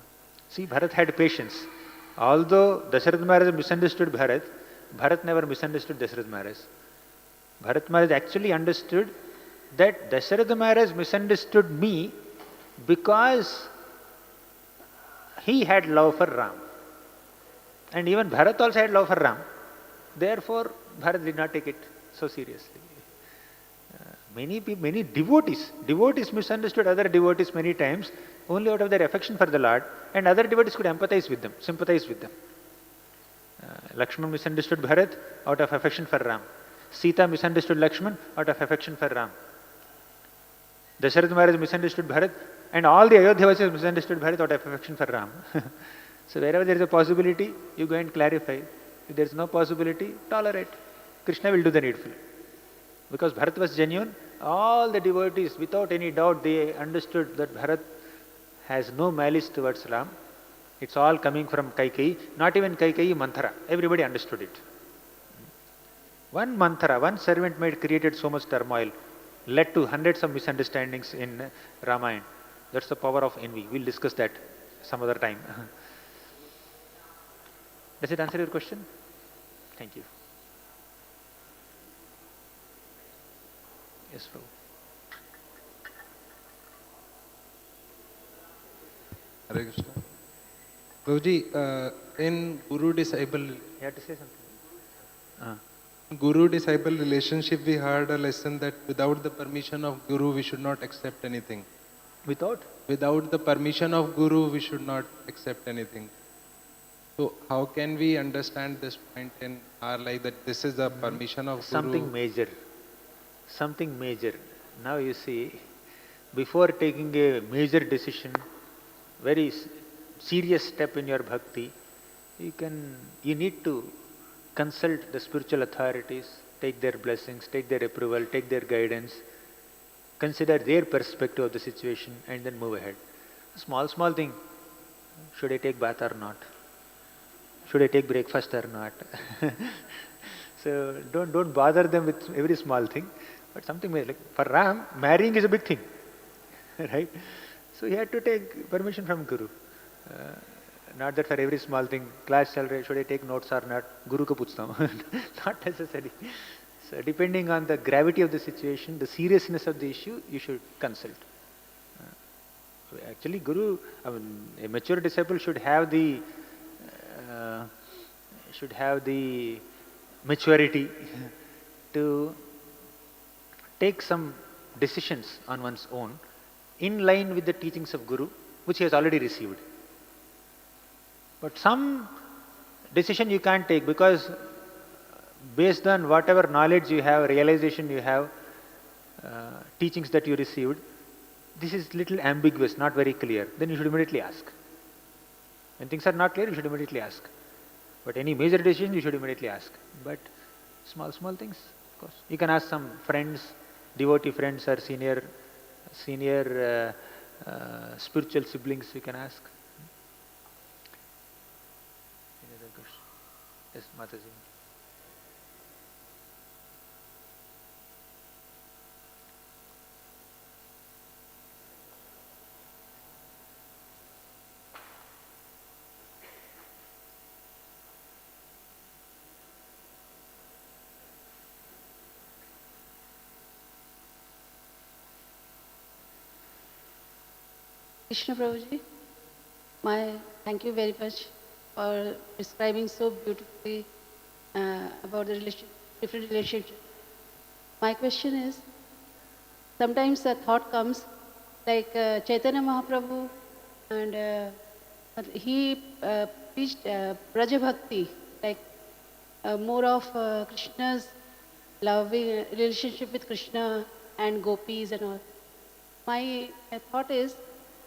see, Bharat had patience. Although Dasharatha Maharaj misunderstood Bharat, Bharat never misunderstood Dasharatha Maharaj. Bharat Maharaj actually understood that Dasharatha Maharaj misunderstood me because he had love for Ram. And even Bharat also had love for Ram. Therefore, Bharat did not take it so seriously. Many devotees misunderstood other devotees many times only out of their affection for the Lord, and other devotees could empathize with them, sympathize with them. Lakshman misunderstood Bharat out of affection for Ram. Sita misunderstood Lakshman out of affection for Ram. Dasharatha Maharaj misunderstood Bharat, and all the Ayodhya misunderstood Bharat out of affection for Ram. So wherever there is a possibility, you go and clarify. If there is no possibility, tolerate. Krishna will do the needful. Because Bharat was genuine, all the devotees, without any doubt, they understood that Bharat has no malice towards Ram. It's all coming from Kaikeyi. Not even Kaikeyi, Manthara. Everybody understood it. One Manthara, one servant maid created so much turmoil, led to hundreds of misunderstandings in Ramayan. That's the power of envy. We'll discuss that some other time. Does it answer your question? Thank you. Yes, Prabhu. Hare Krishna. Prabhuji, in Guru disciple. You have to say something. Guru-disciple relationship, we heard a lesson that without the permission of Guru, we should not accept anything. Without? Without the permission of Guru, we should not accept anything. So how can we understand this point in our life, that this is the permission of Something Guru? major. Something major. Now you see, before taking a major decision, very serious step in your bhakti, you need to consult the spiritual authorities, take their blessings, take their approval, take their guidance, consider their perspective of the situation, and then move ahead. Small thing. Should I take bath or not? Should I take breakfast or not? So don't bother them with every small thing. But something like for Ram, marrying is a big thing, right? So he had to take permission from Guru. Not that for every small thing, class chal rahe, should I take notes or not? Guru ko puchta hu. Not necessary. So depending on the gravity of the situation, the seriousness of the issue, you should consult. Actually, Guru, a mature disciple should have the maturity to take some decisions on one's own in line with the teachings of Guru, which he has already received. But some decision you can't take because based on whatever knowledge you have, realization you have, teachings that you received, this is little ambiguous, not very clear. Then you should immediately ask. When things are not clear, you should immediately ask. But any major decision, you should immediately ask. But small things, of course. You can ask some friends, devotee friends or senior spiritual siblings, you can ask. Any other question? Yes, Mataji. Krishna Prabhuji, thank you very much for describing so beautifully about the different relationships. My question is, sometimes a thought comes like Chaitanya Mahaprabhu, and he preached Braja Bhakti, like more of Krishna's loving relationship with Krishna and gopis and all. My thought is,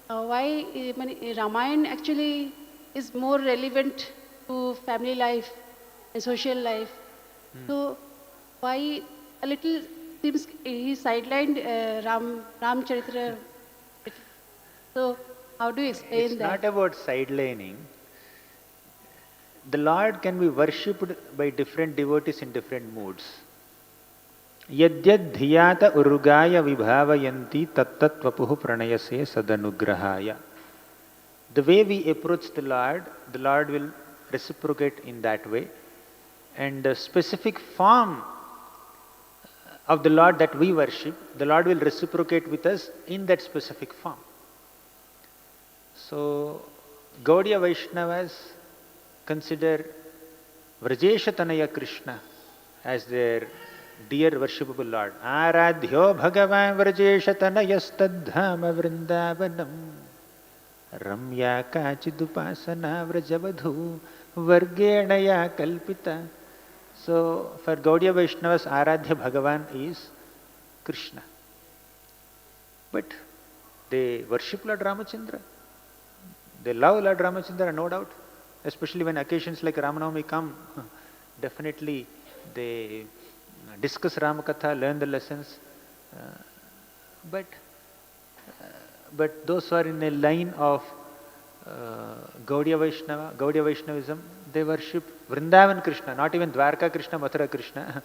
why Ramayan actually is more relevant to family life and social life. So why a little seems he sidelined Ramcharitra. So how do you explain It's that? not about sidelining. The Lord can be worshipped by different devotees in different moods. Yadyad dhiyata urugaya vibhavayanti tattat vapuhu pranayase sadanugrahaya. The way we approach the Lord will reciprocate in that way. And the specific form of the Lord that we worship, the Lord will reciprocate with us in that specific form. So, Gaudiya Vaishnavas consider Vrajeshatanaya Krishna as their dear worshipable Lord. Aradhyo Bhagavan Vrajeshatanayastadhama Vrindavanam Ramya Kachidupasana Vrajavadhu Vargenaya Kalpita. So, for Gaudiya Vaishnavas, Aradhya Bhagavan is Krishna. But they worship Lord Ramachandra. They love Lord Ramachandra, no doubt. Especially when occasions like Ramanavami come, definitely they discuss Ramakatha, learn the lessons. But those who are in a line of Gaudiya Vaishnavism, they worship Vrindavan Krishna, not even Dwarka Krishna, Mathura Krishna.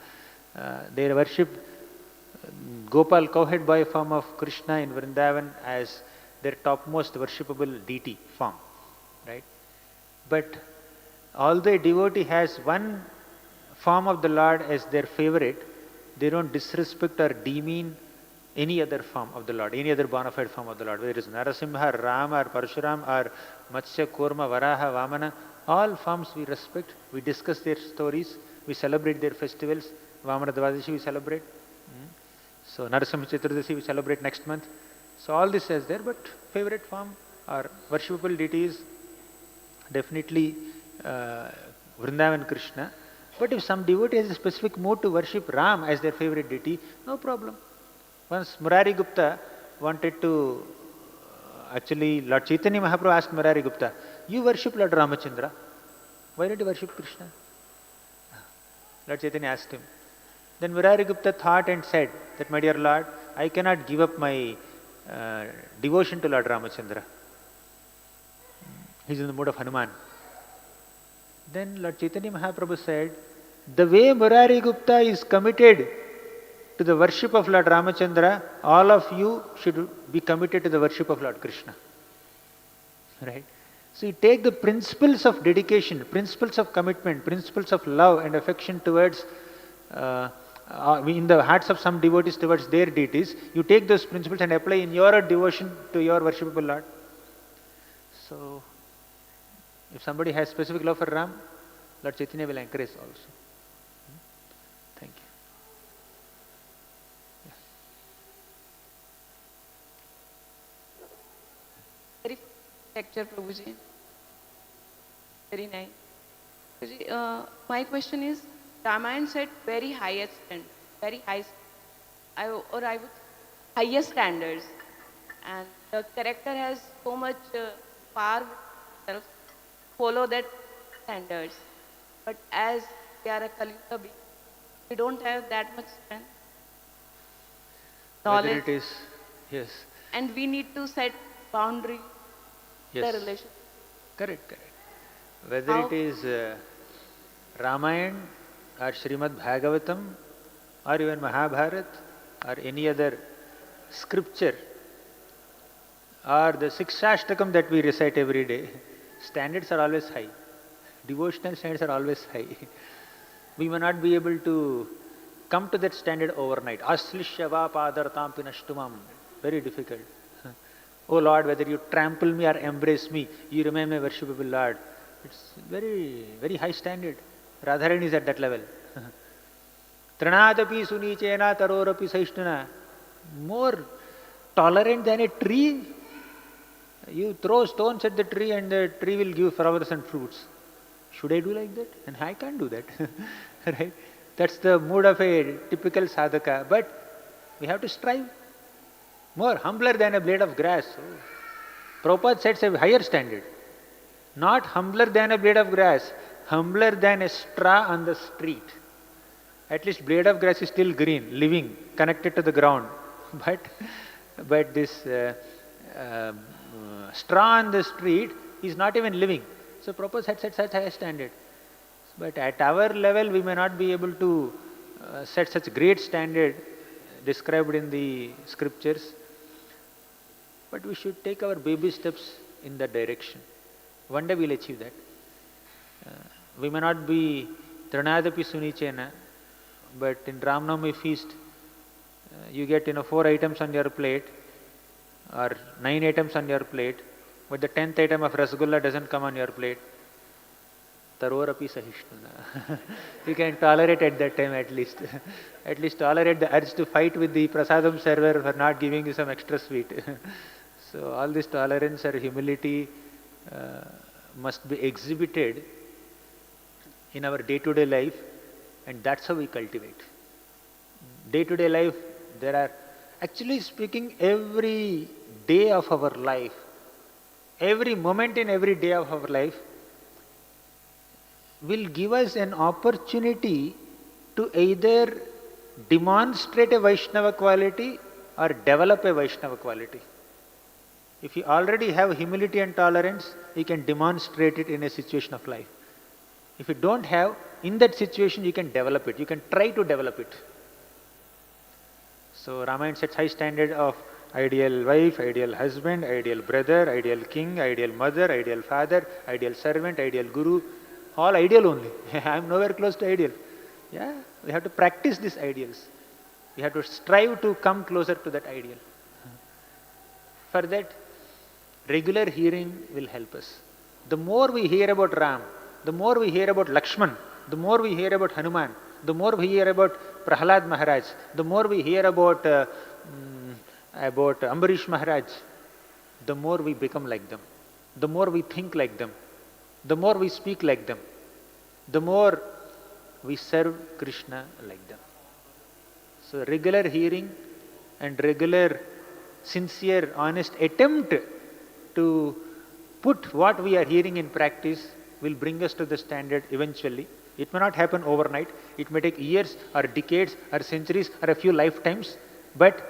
They worship Gopal, cowhead boy form of Krishna in Vrindavan as their topmost worshipable deity form, right? But although a devotee has one form of the Lord as their favorite, they don't disrespect or demean any other form of the Lord, any other bona fide form of the Lord, whether it is Narasimha, Rama, or Parshuram, or Matsya, Kurma, Varaha, Vamana, all forms we respect, we discuss their stories, we celebrate their festivals, Vamana Dvadashi we celebrate. So Narasimha Chaturdashi we celebrate next month. So all this is there, but favorite form or worshipable deities definitely Vrindavan Krishna. But if some devotee has a specific mood to worship Ram as their favorite deity, no problem. Once Murari Gupta wanted to, actually Lord Chaitanya Mahaprabhu asked Murari Gupta, you worship Lord Ramachandra, why don't you worship Krishna? Lord Chaitanya asked him. Then Murari Gupta thought and said that, my dear Lord, I cannot give up my devotion to Lord Ramachandra. He is in the mood of Hanuman. Then Lord Chaitanya Mahaprabhu said, the way Murari Gupta is committed to the worship of Lord Ramachandra, all of you should be committed to the worship of Lord Krishna. Right? So you take the principles of dedication, principles of commitment, principles of love and affection towards, in the hearts of some devotees towards their deities, you take those principles and apply in your devotion to your worshipable Lord. So, if somebody has specific love for Ram, Lord Chaitanya will encourage also. Thank you. Very lecture, Prabhuji. Very nice. Prabhuji, my question is, Ramayan set very highest standard, very high, I would highest standards, and the character has so much power to follow that standards. But as we are a Kaliyuga being, we don't have that much strength, knowledge. Whether it is, yes. And we need to set boundary, Yes. the relation. Correct. Whether it is Ramayan or Srimad Bhagavatam or even Mahabharat or any other scripture or the Sikshashtakam that we recite every day, standards are always high. Devotional standards are always high. We may not be able to come to that standard overnight. Aslishyava padartam pinashtumam. Very difficult. Oh Lord, whether you trample me or embrace me, you remain my worshipable Lord. It's very, very high standard. Radharani is at that level. Trinadapi sunichena tarorapi saishtuna. More tolerant than a tree. You throw stones at the tree and the tree will give flowers and fruits. Should I do like that? And I can't do that. Right? That's the mood of a typical sadhaka. But we have to strive. More humbler than a blade of grass. Prabhupada sets a higher standard. Not humbler than a blade of grass, humbler than a straw on the street. At least blade of grass is still green, living, connected to the ground. But this straw on the street is not even living. So Prabhupada had set such high standard. But at our level, we may not be able to set such great standard described in the scriptures. But we should take our baby steps in that direction. One day we'll achieve that. We may not be Trinadapi Sunichena, but in Ramnavami feast, you get 4 items on your plate or 9 items on your plate, but the 10th item of Rasgulla doesn't come on your plate. Tarorapi sahishnuna. You can tolerate at that time at least. At least tolerate the urge to fight with the prasadam server for not giving you some extra sweet. So all this tolerance or humility must be exhibited in our day-to-day life, and that's how we cultivate. Day-to-day life, there are, actually speaking, every day of our life, every moment in every day of our life will give us an opportunity to either demonstrate a Vaishnava quality or develop a Vaishnava quality. If you already have humility and tolerance, you can demonstrate it in a situation of life. If you don't have, in that situation you can develop it. You can try to develop it. So Ramayan sets high standard of ideal wife, ideal husband, ideal brother, ideal king, ideal mother, ideal father, ideal servant, ideal guru. All ideal only. I am nowhere close to ideal. Yeah, we have to practice these ideals. We have to strive to come closer to that ideal. For that, regular hearing will help us. The more we hear about Ram, the more we hear about Lakshman, the more we hear about Hanuman, the more we hear about Prahlad Maharaj, the more we hear about Ambarish Maharaj, the more we become like them, the more we think like them, the more we speak like them, the more we serve Krishna like them. So regular hearing and regular, sincere, honest attempt to put what we are hearing in practice will bring us to the standard eventually. It may not happen overnight. It may take years or decades or centuries or a few lifetimes, but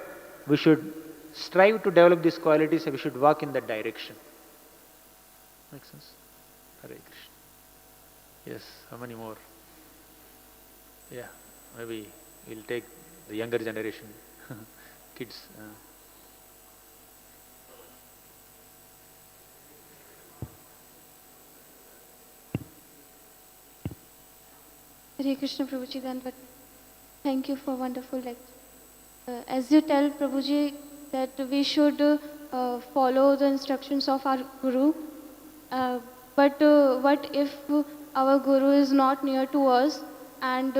we should strive to develop these qualities and we should walk in that direction. Make sense? Hare Krishna. Yes, how many more? Yeah, maybe we'll take the younger generation, kids. Hare Krishna Prabhuji, Dandavat. Thank you for wonderful lecture. As you tell Prabhuji that we should follow the instructions of our Guru, but what if our Guru is not near to us, and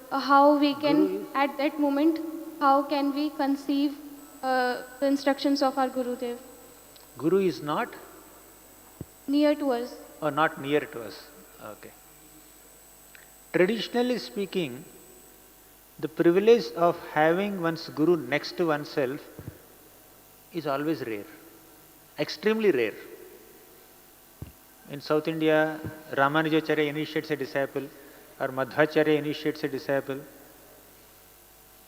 how we can, at that moment, how can we conceive the instructions of our Gurudev? Guru is not? Near to us. Oh, not near to us. Okay. Traditionally speaking, the privilege of having one's Guru next to oneself is always rare, extremely rare. In South India, Ramanujacharya initiates a disciple, or Madhvacharya initiates a disciple,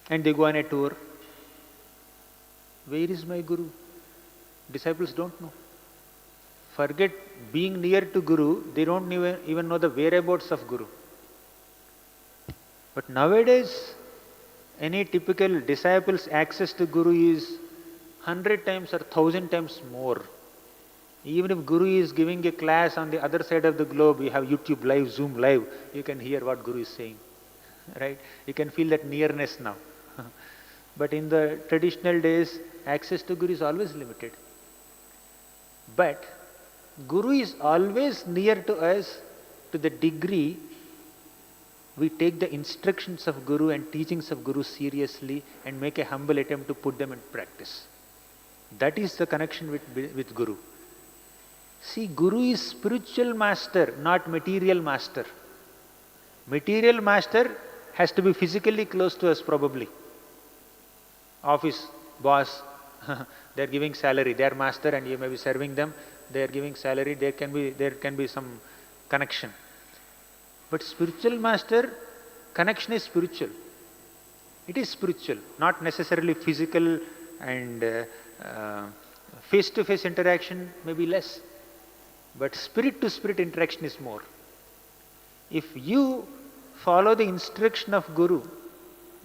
and they go on a tour. Where is my Guru? Disciples don't know. Forget being near to Guru, they don't even know the whereabouts of Guru. But nowadays, any typical disciple's access to Guru is 100 times or 1,000 times more. Even if Guru is giving a class on the other side of the globe, you have YouTube Live, Zoom Live, you can hear what Guru is saying. Right? You can feel that nearness now. But in the traditional days, access to Guru is always limited. But Guru is always near to us to the degree we take the instructions of Guru and teachings of Guru seriously and make a humble attempt to put them in practice. That is the connection with Guru. See, Guru is spiritual master, not material master. Material master has to be physically close to us probably. Office, boss, they are giving salary, they are master and you may be serving them, they are giving salary, there can be some connection. But spiritual master, connection is spiritual. It is spiritual, not necessarily physical, and face-to-face interaction may be less. But spirit-to-spirit interaction is more. If you follow the instruction of Guru,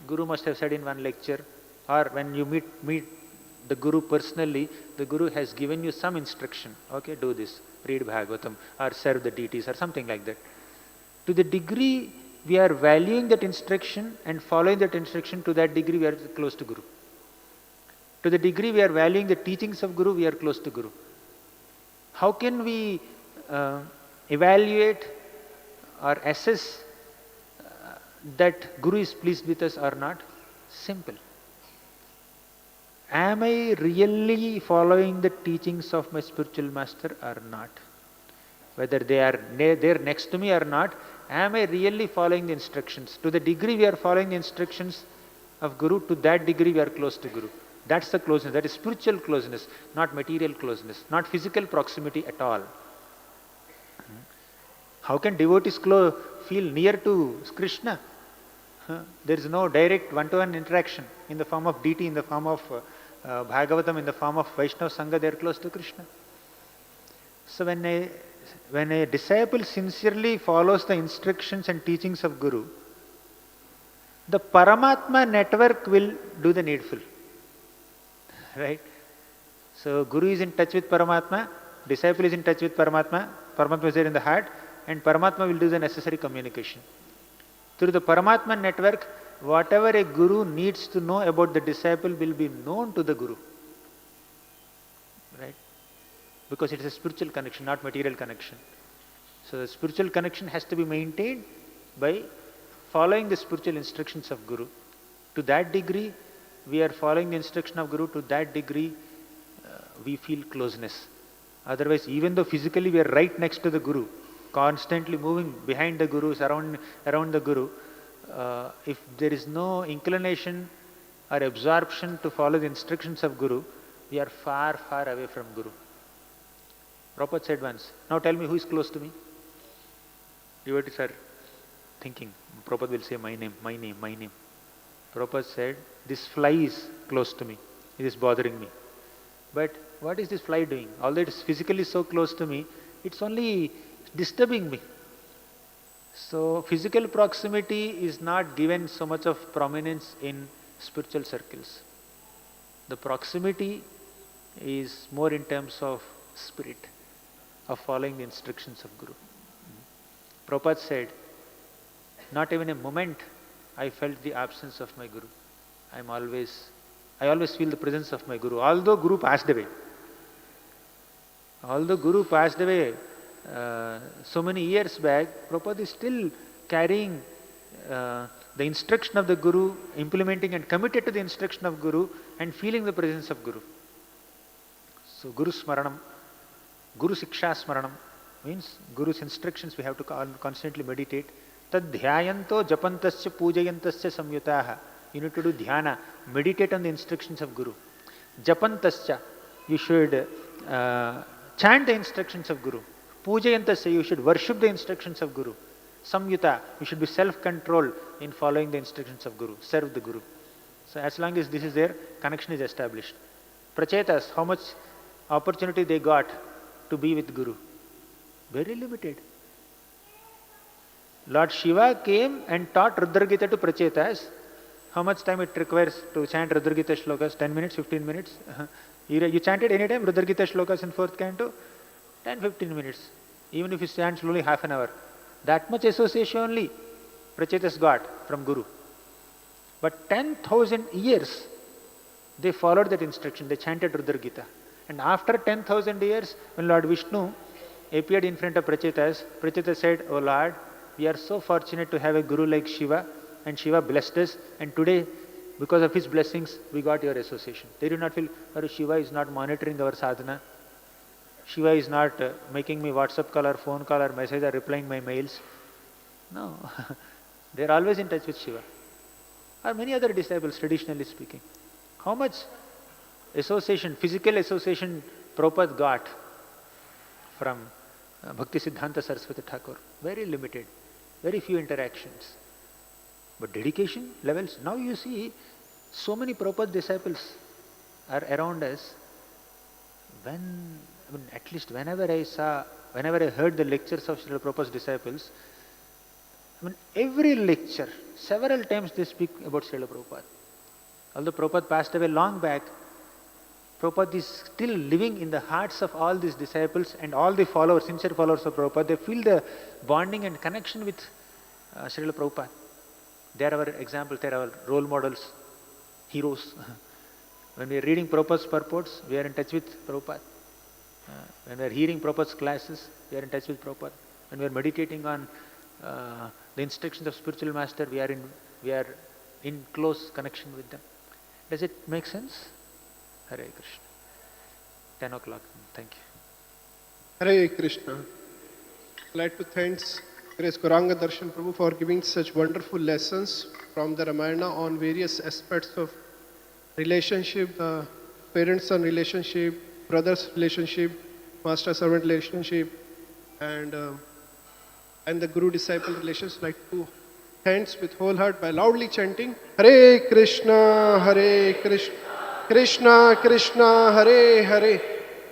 Guru must have said in one lecture, or when you meet the Guru personally, the Guru has given you some instruction. Okay, do this, read Bhagvatam, or serve the deities, or something like that. To the degree we are valuing that instruction and following that instruction, to that degree we are close to Guru. To the degree we are valuing the teachings of Guru, we are close to Guru. How can we evaluate or assess that Guru is pleased with us or not? Simple. Am I really following the teachings of my spiritual master or not? Whether they are there next to me or not, am I really following the instructions? To the degree we are following the instructions of Guru, to that degree we are close to Guru. That's the closeness. That is spiritual closeness, not material closeness, not physical proximity at all. How can devotees feel near to Krishna? There is no direct one-to-one interaction in the form of deity, in the form of Bhagavatam, in the form of Vaishnava Sangha, they are close to Krishna. So when a disciple sincerely follows the instructions and teachings of Guru, the Paramatma network will do the needful. Right? So Guru is in touch with Paramatma, disciple is in touch with Paramatma, Paramatma is there in the heart, and Paramatma will do the necessary communication. Through the Paramatma network, whatever a Guru needs to know about the disciple will be known to the Guru. Right? Because it is a spiritual connection, not material connection. So the spiritual connection has to be maintained, by following the spiritual instructions of Guru. To that degree, we are following the instruction of Guru, to that degree, we feel closeness. Otherwise, even though physically we are right next to the Guru, constantly moving behind the Guru, around the Guru, if there is no inclination or absorption to follow the instructions of Guru, we are far, far away from Guru. Prabhupada said once, now tell me who is close to me? Devotees are thinking, Prabhupada will say my name, my name, my name. Prabhupada said, this fly is close to me, it is bothering me. But what is this fly doing? Although it is physically so close to me, it's only disturbing me. So physical proximity is not given so much of prominence in spiritual circles. The proximity is more in terms of spirit, of following the instructions of Guru. Prabhupada said, not even a moment I felt the absence of my Guru. I always feel the presence of my Guru, although Guru passed away. Although Guru passed away so many years back, Prabhupada is still carrying the instruction of the Guru, implementing and committed to the instruction of Guru and feeling the presence of Guru. So Guru Smaranam, Guru Siksha Smaranam means Guru's instructions we have to constantly meditate. Tad dhyayanto japantasya pujayantasya samyutaha. You need to do dhyana, meditate on the instructions of Guru. Japantasya, you should chant the instructions of Guru. Pujayantasya, you should worship the instructions of Guru. Samyuta, you should be self-controlled in following the instructions of Guru, serve the Guru. So as long as this is there, connection is established. Prachetas, how much opportunity they got to be with Guru? Very limited. Lord Shiva came and taught Rudra Gita to Prachetas. How much time it requires to chant Rudra Gita shlokas? 10 minutes, 15 minutes? You chanted any time Rudra Gita shlokas in 4th canto? 10, 15 minutes. Even if you chant slowly, half an hour. That much association only Prachetas got from Guru. But 10,000 years they followed that instruction. They chanted Rudra Gita. And after 10,000 years, when Lord Vishnu appeared in front of Prachetas, Prachetas said, "Oh Lord, we are so fortunate to have a Guru like Shiva, and Shiva blessed us, and today, because of his blessings, we got your association." They did not feel, "Oh, Shiva is not monitoring our sadhana. Shiva is not making me WhatsApp call or phone call or message or replying my mails." No, they are always in touch with Shiva. Or many other disciples, traditionally speaking. How much association, physical association Prabhupada got from Bhakti Siddhanta Saraswati Thakur? Very limited, very few interactions. But dedication levels, now you see so many Prabhupada disciples are around us. At least whenever I heard the lectures of Srila Prabhupada's disciples, every lecture, several times they speak about Srila Prabhupada. Although Prabhupada passed away long back, Prabhupada is still living in the hearts of all these disciples and all the followers, sincere followers of Prabhupada. They feel the bonding and connection with Srila Prabhupada. They are our examples, they are our role models, heroes. When we are reading Prabhupada's purports, we are in touch with Prabhupada. When we are hearing Prabhupada's classes, we are in touch with Prabhupada. When we are meditating on the instructions of spiritual master, we are in close connection with them. Does it make sense? Hare Krishna. 10 o'clock. Thank you. Hare Krishna. I'd like to thank Grace Gauranga Darshan Prabhu for giving such wonderful lessons from the Ramayana on various aspects of relationship, parent-son relationship, brothers relationship, master-servant relationship, and the guru-disciple relations. Like to hands with whole heart by loudly chanting Hare Krishna, Hare Krishna, Krishna Krishna, Hare Hare,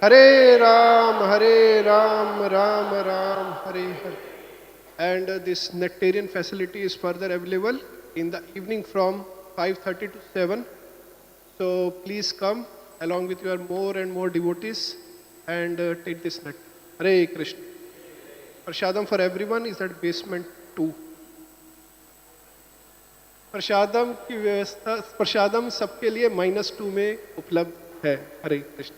Hare Ram, Ram Ram, Hare Hare. And this nectarian facility is further available in the evening from 5:30 to 7. So please come along with your more and more devotees and take this nectar. Hare Krishna. Prashadam for everyone is at basement 2. प्रसादम की व्यवस्था, प्रसादम सबके लिए -2 में उपलब्ध है. हरे कृष्ण.